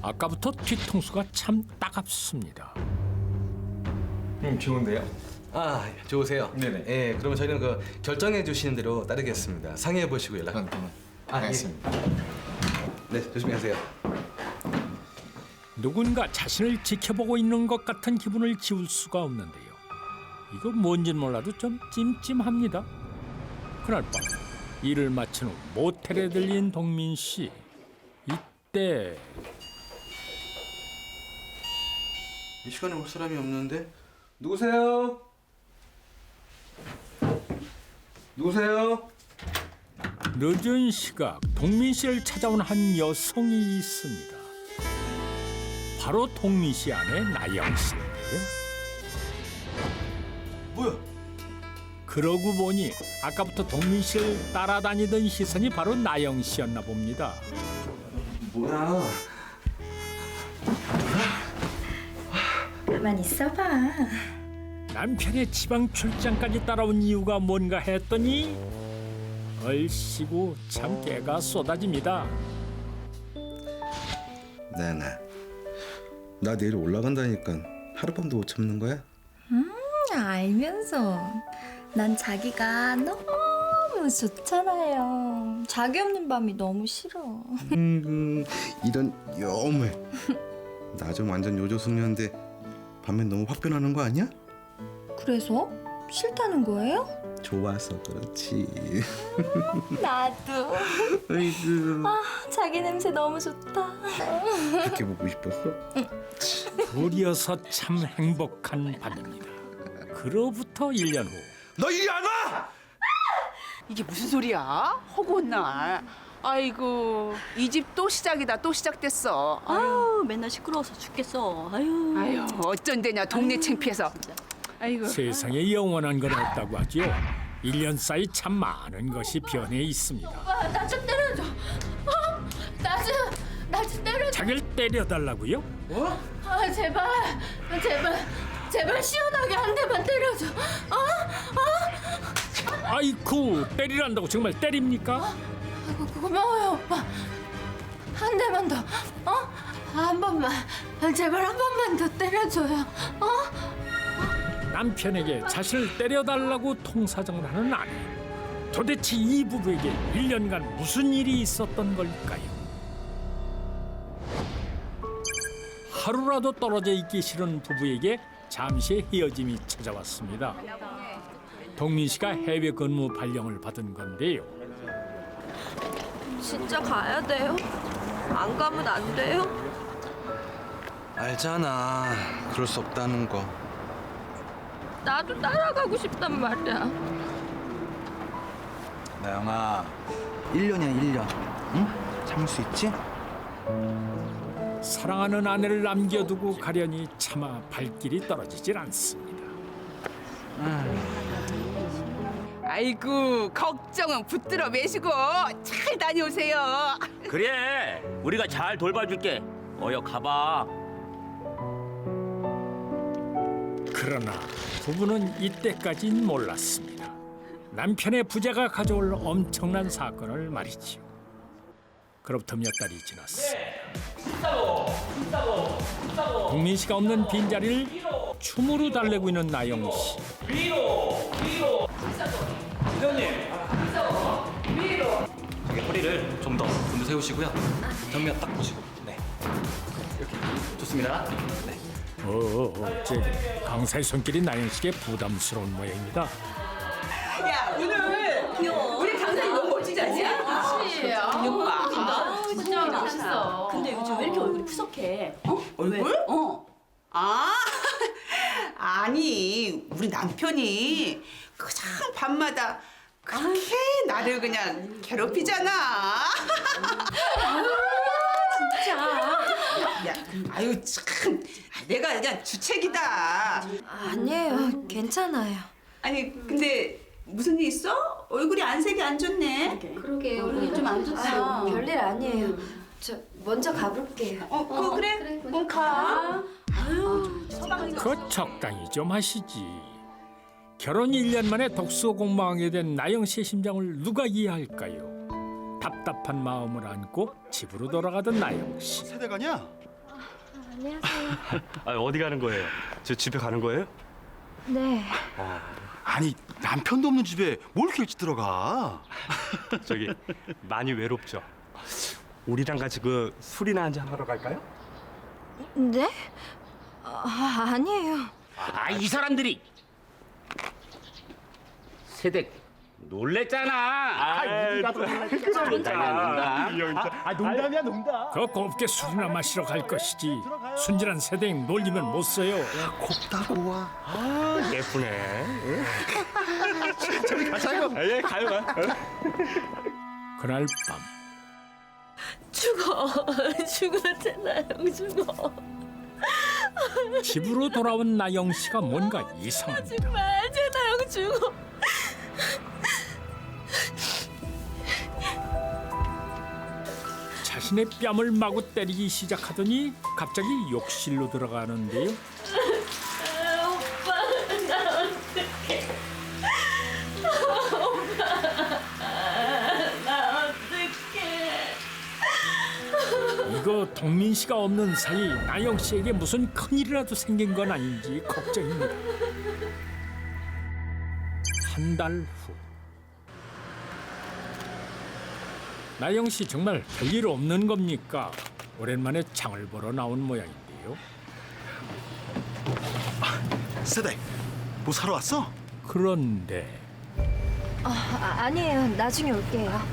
아까부터 뒤통수가 참 따갑습니다. 좋은데요? 아, 좋으세요? 네네. 예, 그러면 저희는 그 결정해 주시는 대로 따르겠습니다. 상의해 보시고 연락. 알겠습니다. 네, 조심히 가세요. 누군가 자신을 지켜보고 있는 것 같은 기분을 지울 수가 없는데요. 이거 뭔진 몰라도 좀 찜찜합니다. 그날 밤 일을 마친 후 모텔에 들린 동민 씨. 이때 이 시간에 올 사람이 없는데 누구세요? 누구세요? 늦은 시각 동민 씨를 찾아온 한 여성이 있습니다. 바로 동민 씨 아내 나영 씨인데요. 뭐야? 그러고 보니 아까부터 동민 씨를 따라다니던 시선이 바로 나영 씨였나 봅니다. 뭐야? 가만 있어봐. 남편의 지방 출장까지 따라온 이유가 뭔가 했더니 얼씨구 참 깨가 쏟아집니다. 나 내일 올라간다니까 하룻밤도 못 참는 거야? 알면서 난 자기가 너무 좋잖아요. 자기 없는 밤이 너무 싫어. 이런 여물. 나 좀 완전 요조숙녀인데 밤엔 너무 확변하는 거 아니야? 그래서 싫다는 거예요? 좋아서 그렇지. 나도. 아이고. 자기 냄새 너무 좋다. 그렇게 보고 싶었어? 둘이어서 참 행복한 밤입니다. 그로부터 1년 후. 너 이리 안 와! 이게 무슨 소리야? 허구한 날. 아이고 이 집 또 시작이다. 또 시작됐어. 아유 맨날 시끄러워서 죽겠어. 아유 어쩐데냐 동네 창피해서. 아이고. 세상에 영원한 건 없다고 하죠. 1년 사이 참 많은 것이 변해 있습니다. 오빠 나 좀 때려줘. 나 좀 때려줘. 자기를 때려달라고요? 아 제발 시원하게 한 대만 때려줘. 아이쿠 때리란다고 정말 때립니까? 고마워요 오빠. 한 대만 더. 한 번만. 제발 한 번만 더 때려줘요. 남편에게 자신을 때려달라고 통사정을 하는 아내. 도대체 이 부부에게 1년간 무슨 일이 있었던 걸까요? 하루라도 떨어져 있기 싫은 부부에게 잠시의 헤어짐이 찾아왔습니다. 동민 씨가 해외 근무 발령을 받은 건데요. 진짜 가야 돼요? 안 가면 안 돼요? 알잖아. 그럴 수 없다는 거. 나도 따라가고 싶단 말이야. 나영아, 1년이야 1년. 응? 참을 수 있지? 사랑하는 아내를 남겨두고 가려니 차마 발길이 떨어지질 않습니다. 아이고, 걱정은 붙들어 매시고 잘 다녀오세요. 그래, 우리가 잘 돌봐줄게. 어여 가봐. 그러나 부부는 이때까진 몰랐습니다. 남편의 부재가 가져올 엄청난 사건을 말이지요. 그로부터 몇 달이 지났습니다. 동민 씨가 없는 빈자리를 춤으로 달래고 있는 나영 씨. 저기 허리를 좀 더 좀 세우시고요. 정면 딱 보시고. 네. 이렇게 좋습니다. 네. 어째 강사의 손길이 나영 씨에게 부담스러운 모양입니다. 야, 오늘 우리 강사님 너무 멋지지 않냐? 그치. 오빠. 진짜 멋있어. 근데 요즘 왜 이렇게 얼굴이 푸석해? 얼굴? 아니, 우리 남편이 그냥 밤마다 그렇게 나를 그냥 괴롭히잖아. 진짜. 야, 아유 참, 내가 그냥 주책이다. 아니에요, 괜찮아요. 아니, 근데 무슨 일 있어? 얼굴이 안색이 안 좋네. 그러게, 얼굴이 좀 안 좋다. 별일 아니에요. 저 먼저 가볼게요. 그래. 그럼 가. 아유, 그 적당히 좀 하시지. 결혼 1년 만에 독서 공방하게 된 나영 씨의 심정을 누가 이해할까요? 답답한 마음을 안고 집으로 돌아가던 나영 씨. 세대가냐? 안녕하세요. 어디 가는 거예요? 저 집에 가는 거예요? 네. 아니 남편도 없는 집에 뭘 이렇게 일찍 들어가? 저기 많이 외롭죠? 우리랑 같이 그 술이나 한잔 하러 갈까요? 네? 아니에요. 이 사람들이 세댁 놀랬잖아. 우리가 더 놀랬잖아. 농담이야 농담. 그 곱게 술이나 마시러 갈 것이지. 순진한 세대인 놀리면 못 써요. 곱다고 와. 예쁘네. 저리 가자요. 예, 가요. 그날 밤 죽었잖아요. 죽어. 집으로 돌아온 나영 씨가 뭔가 이상합니다. 정말 제 나영 죽어. 자신의 뺨을 마구 때리기 시작하더니 갑자기 욕실로 들어가는데요. 오빠, 나 어떡해. 오빠, 나 어떡해. 이거 동민 씨가 없는 사이 나영 씨에게 무슨 큰일이라도 생긴 건 아닌지 걱정입니다. 한 달 후. 나영 씨 정말 별일 없는 겁니까? 오랜만에 장을 보러 나온 모양인데요. 세대, 뭐 사러 왔어? 그런데 아니에요. 나중에 올게요.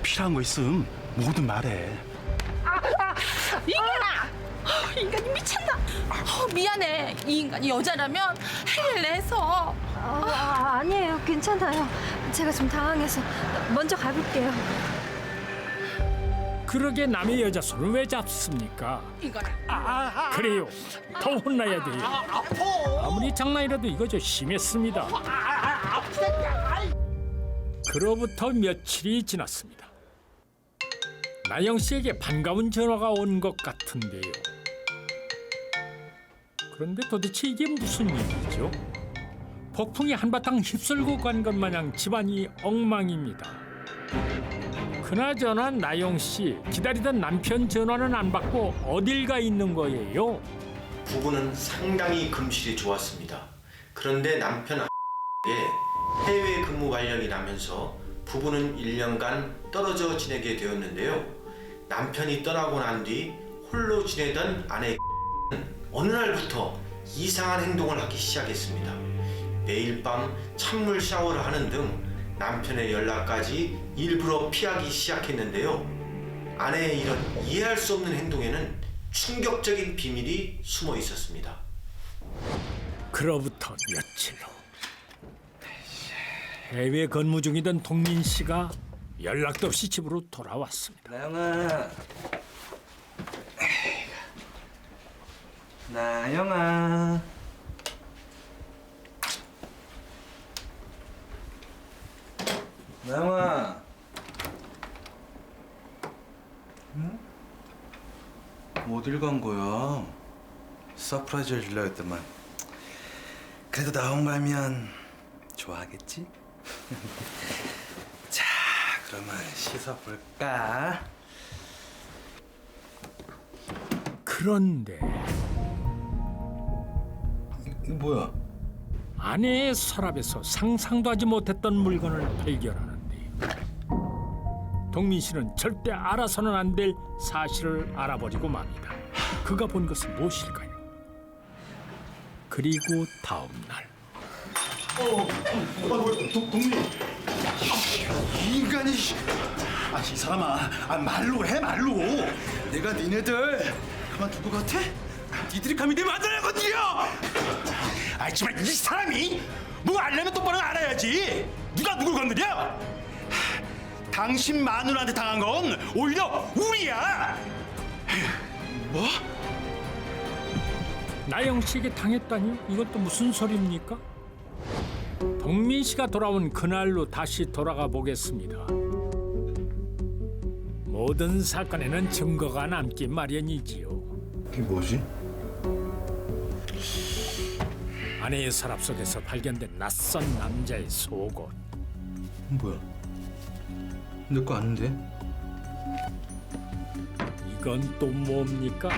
필요한 거 있음 뭐든 말해. 인간아! 인간이 미쳤나? 미안해. 이 인간이 여자라면 해를 내서. 아니에요. 괜찮아요. 제가 좀 당황해서 먼저 가볼게요. 그러게 남의 여자 손을 왜 잡습니까? 인간아. 그래요. 더 혼나야 돼요. 아무리 장난이라도 이거 좀 심했습니다. 그로부터 며칠이 지났습니다. 나영 씨에게 반가운 전화가 온 것 같은데요. 그런데 도대체 이게 무슨 일이죠? 폭풍이 한바탕 휩쓸고 간 것 마냥 집안이 엉망입니다. 그나저나 나영 씨 기다리던 남편 전화는 안 받고 어딜 가 있는 거예요? 부부는 상당히 금실이 좋았습니다. 그런데 남편 에 해외 근무 발령이라면서 부부는 1년간 떨어져 지내게 되었는데요. 남편이 떠나고 난 뒤 홀로 지내던 아내 어느 날부터 이상한 행동을 하기 시작했습니다. 매일 밤 찬물 샤워를 하는 등 남편의 연락까지 일부러 피하기 시작했는데요. 아내의 이런 이해할 수 없는 행동에는 충격적인 비밀이 숨어 있었습니다. 그로부터 며칠 후 해외 근무 중이던 동민 씨가 연락도 없이 집으로 돌아왔습니다. 나영아. 나영아. 나영아. 응? 어딜 간 거야? 서프라이즈를 주려고 했더만. 그래도 나온 거면 좋아하겠지? 자, 그러면 씻어볼까? 그런데 이거 뭐야? 아내의 서랍에서 상상도 하지 못했던 물건을 발견하는데 동민 씨는 절대 알아서는 안 될 사실을 알아버리고 맙니다. 그가 본 것은 무엇일까요? 그리고 다음 날 동민 이 인간이 이 사람아 말로 해 말로. 내가 니네들 그만둘 것 같아? 니들이 감히 내 마누라를 건드려! 정말 이 사람이 뭐 알려면 똑바로 알아야지. 누가 누굴 건드려? 당신 마누라한테 당한 건 오히려 우리야. 뭐? 나영 씨에게 당했다니? 이건 또 무슨 소리입니까? 동민 씨가 돌아온 그날로 다시 돌아가 보겠습니다. 모든 사건에는 증거가 남기 마련이지요. 이게 뭐지? 아내의 서랍 속에서 발견된 낯선 남자의 속옷. 뭐야? 내 거 아닌데? 이건 또 뭡니까?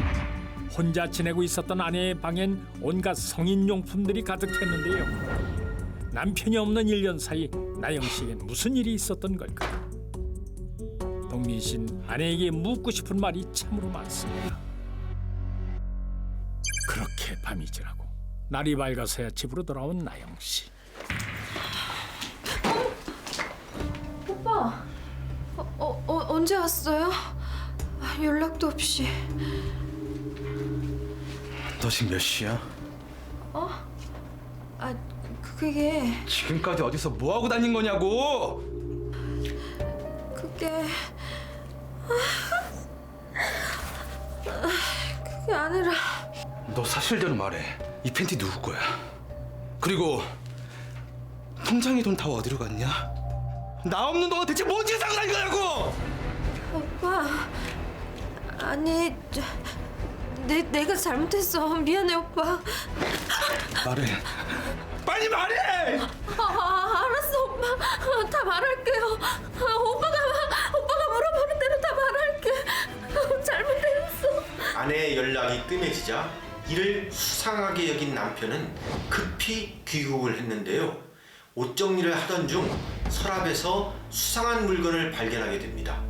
혼자 지내고 있었던 아내의 방엔 온갖 성인용품들이 가득했는데요. 남편이 없는 1년 사이 나영 씨에겐 무슨 일이 있었던 걸까요? 동민 씨는 아내에게 묻고 싶은 말이 참으로 많습니다. 그렇게 밤이 지나고 날이 밝아서야 집으로 돌아온 나영 씨. 오빠, 언제 왔어요? 연락도 없이. 너 지금 몇 시야? 그게 지금까지 어디서 뭐 하고 다닌 거냐고? 그게 아니라. 너 사실대로 말해. 이 팬티 누구 거야? 그리고 통장에 돈 다 어디로 갔냐? 나 없는 동안 대체 뭔 짓을 하고 다닌 거냐고! 오빠, 아니, 내가 잘못했어. 미안해, 오빠. 말해. 빨리 말해! 알았어, 오빠. 다 말할게요. 오빠가 물어보는 대로 다 말할게. 잘못했어. 아내의 연락이 뜸해지자 이를 수상하게 여긴 남편은 급히 귀국을 했는데요. 옷 정리를 하던 중 서랍에서 수상한 물건을 발견하게 됩니다.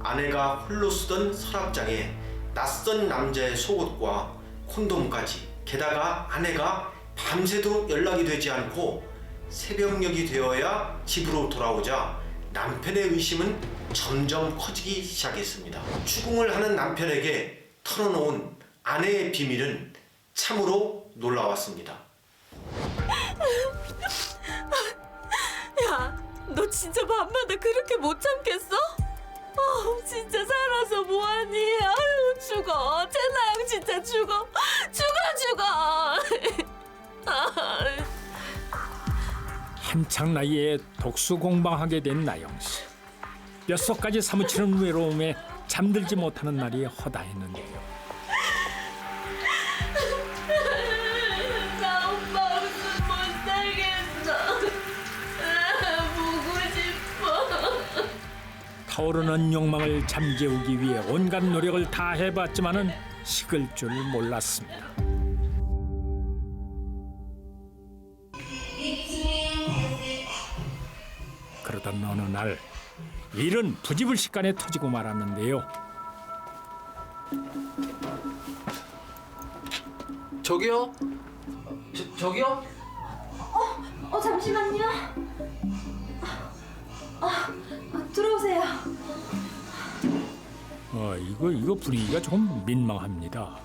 아내가 홀로 쓰던 서랍장에 낯선 남자의 속옷과 콘돔까지, 게다가 아내가 밤새도록 연락이 되지 않고 새벽녘이 되어야 집으로 돌아오자 남편의 의심은 점점 커지기 시작했습니다. 추궁을 하는 남편에게 털어놓은 아내의 비밀은 참으로 놀라웠습니다. 야, 너 진짜 밤마다 그렇게 못 참겠어? 진짜 살아서 뭐하니? 아유, 죽어. 채나영 진짜 죽어. 죽어. 한창 나이에 독수 공방하게 된 나영 씨. 뼛속까지 사무치는 외로움에 잠들지 못하는 날이 허다했는데요. 나 오빠 없으면 못 살겠어. 보고 싶어. 타오르는 욕망을 잠재우기 위해 온갖 노력을 다 해봤지만은 식을 줄 몰랐습니다. 그러던 어느 날 일은 부지불식간에 터지고 말았는데요. 저기요? 저기요? 잠시만요. 들어오세요. 이거 분위기가 좀 민망합니다.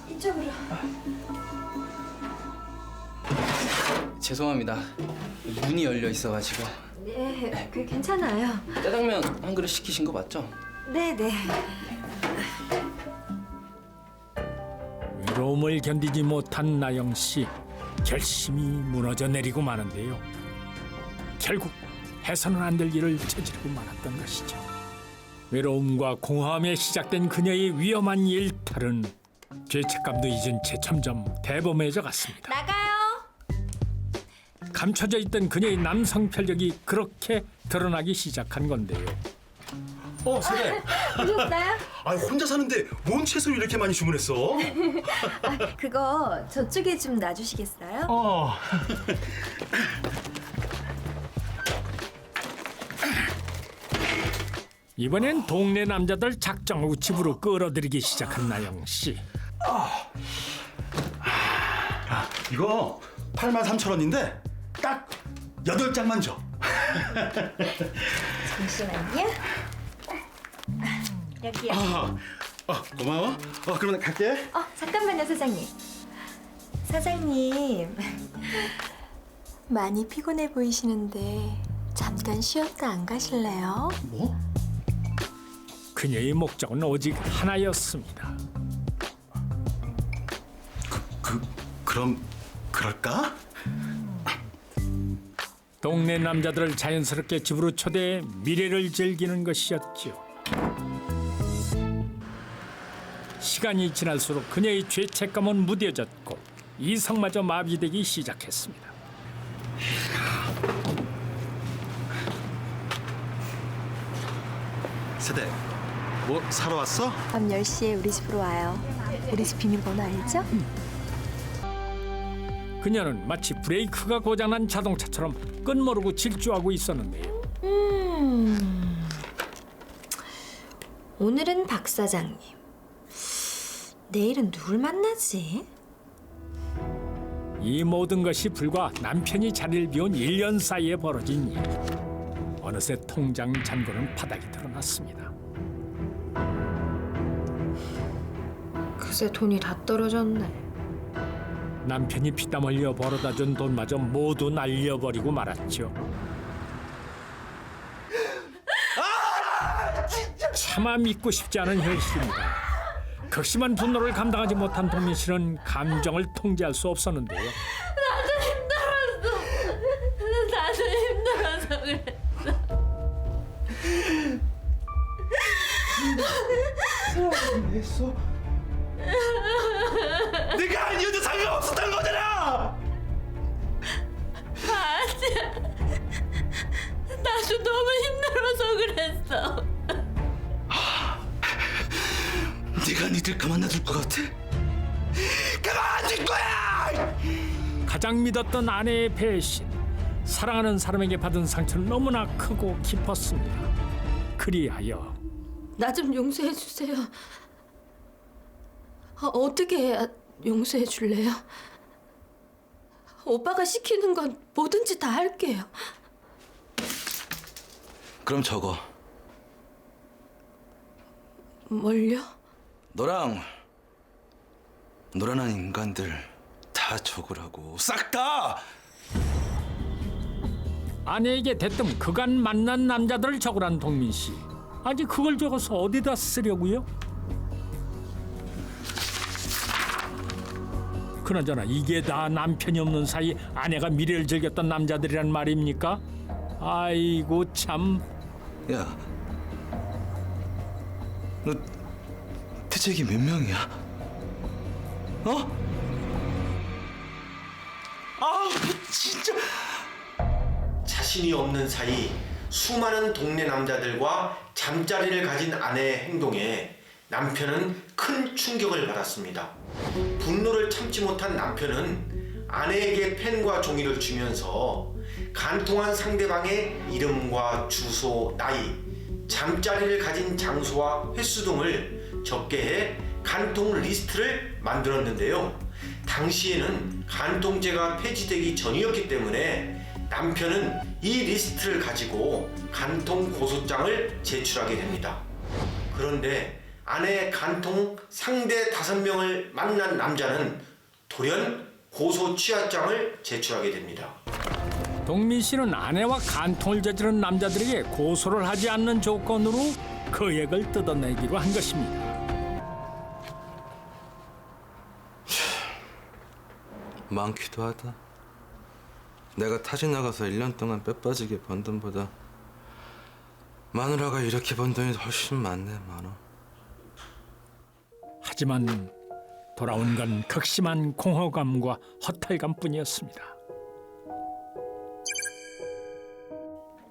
이쪽으로. 죄송합니다. 문이 열려 있어가지고. 네, 괜찮아요. 짜장면 한 그릇 시키신 거 맞죠? 네네. 외로움을 견디지 못한 나영 씨, 결심이 무너져 내리고 마는데요. 결국 해서는 안 될 일을 저지르고 말았던 것이죠. 외로움과 공허함에 시작된 그녀의 위험한 일탈은 죄책감도 잊은 채 점점 대범해져 갔습니다. 나가요. 감춰져 있던 그녀의 남성 편력이 그렇게 드러나기 시작한 건데요. 세대. 오셨어요? 혼자 사는데 뭔 채소를 이렇게 많이 주문했어? 그거 저쪽에 좀 놔주시겠어요? 이번엔 동네 남자들 작정하고 집으로 끌어들이기 시작한 나영 씨. 이거 83,000원인데 딱 8장만 줘. 잠시만요. 여기요. 고마워. 그러면 갈게. 잠깐만요, 사장님. 사장님, 많이 피곤해 보이시는데 잠깐 쉬었다 안 가실래요? 뭐? 그녀의 목적은 오직 하나였습니다. 그럼 그럴까? 동네 남자들을 자연스럽게 집으로 초대해 미래를 즐기는 것이었죠. 시간이 지날수록 그녀의 죄책감은 무뎌졌고 이성마저 마비되기 시작했습니다. 세대, 뭐 사러 왔어? 밤 10시에 우리 집으로 와요. 우리 집 비밀번호 알죠? 그녀는 마치 브레이크가 고장난 자동차처럼 끈모르고 질주하고 있었는데요. 오늘은 박 사장님. 내일은 누굴 만나지? 이 모든 것이 불과 남편이 자리를 비운 1년 사이에 벌어진 일. 어느새 통장 잔고는 바닥이 드러났습니다. 그새 돈이 다 떨어졌네. 남편이 피땀 흘려 벌어다준 돈마저 모두 날려버리고 말았죠. 차마 믿고 싶지 않은 현실입니다. 극심한 분노를 감당하지 못한 동민 씨는 감정을 통제할 수 없었는데요. 나도 힘들어서 그랬어. 했어? 내가 아니어도 상관없었던 거잖아! 아니야. 나도 너무 힘들어서 그랬어. 네가 니들 가만 놔둘 것 같아? 가만 안 둘 거야! 가장 믿었던 아내의 배신, 사랑하는 사람에게 받은 상처는 너무나 크고 깊었습니다. 그리하여 나 좀 용서해 주세요. 어떻게 해야 용서해 줄래요? 오빠가 시키는 건 뭐든지 다 할게요. 그럼 적어. 뭘요? 너랑 노란한 인간들 다 적으라고. 싹 다! 아내에게 대뜸 그간 만난 남자들을 적으란 동민 씨. 아니 그걸 적어서 어디다 쓰려고요? 그나저나 이게 다 남편이 없는 사이 아내가 미래를 즐겼던 남자들이란 말입니까? 아이고 참. 야, 너 대체 이게 몇 명이야? 진짜. 자신이 없는 사이 수많은 동네 남자들과 잠자리를 가진 아내의 행동에 남편은 큰 충격을 받았습니다. 분노를 참지 못한 남편은 아내에게 펜과 종이를 주면서 간통한 상대방의 이름과 주소, 나이, 잠자리를 가진 장소와 횟수 등을 적게 해 간통 리스트를 만들었는데요. 당시에는 간통죄가 폐지되기 전이었기 때문에 남편은 이 리스트를 가지고 간통 고소장을 제출하게 됩니다. 그런데 아내의 간통 상대 5명을 만난 남자는 돌연 고소 취하장을 제출하게 됩니다. 동민 씨는 아내와 간통을 저지른 남자들에게 고소를 하지 않는 조건으로 거액을 뜯어내기로 한 것입니다. 많기도 하다. 내가 타지 나가서 1년 동안 뼈 빠지게 번 돈보다 마누라가 이렇게 번 돈이 훨씬 많네, 많아. 하지만 돌아온 건 극심한 공허감과 허탈감뿐이었습니다.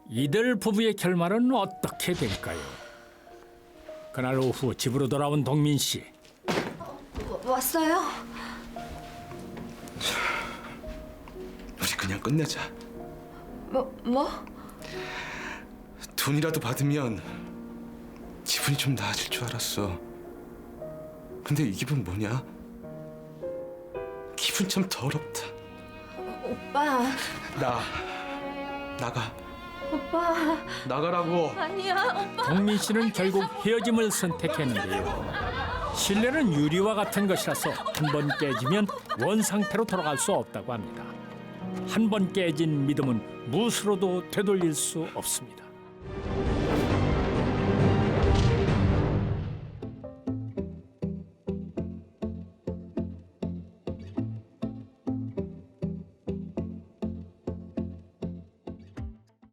이들 부부의 결말은 어떻게 될까요? 그날 오후 집으로 돌아온 동민 씨. 왔어요? 우리 그냥 끝내자. 뭐? 돈이라도 받으면 기분이 좀 나아질 줄 알았어. 근데 이 기분 뭐냐? 기분 참 더럽다. 오빠. 나가. 오빠. 나가라고. 아니야, 오빠. 동민 씨는 결국 헤어짐을 선택했는데요. 신뢰는 유리와 같은 것이라서 한 번 깨지면 원상태로 돌아갈 수 없다고 합니다. 한 번 깨진 믿음은 무엇으로도 되돌릴 수 없습니다.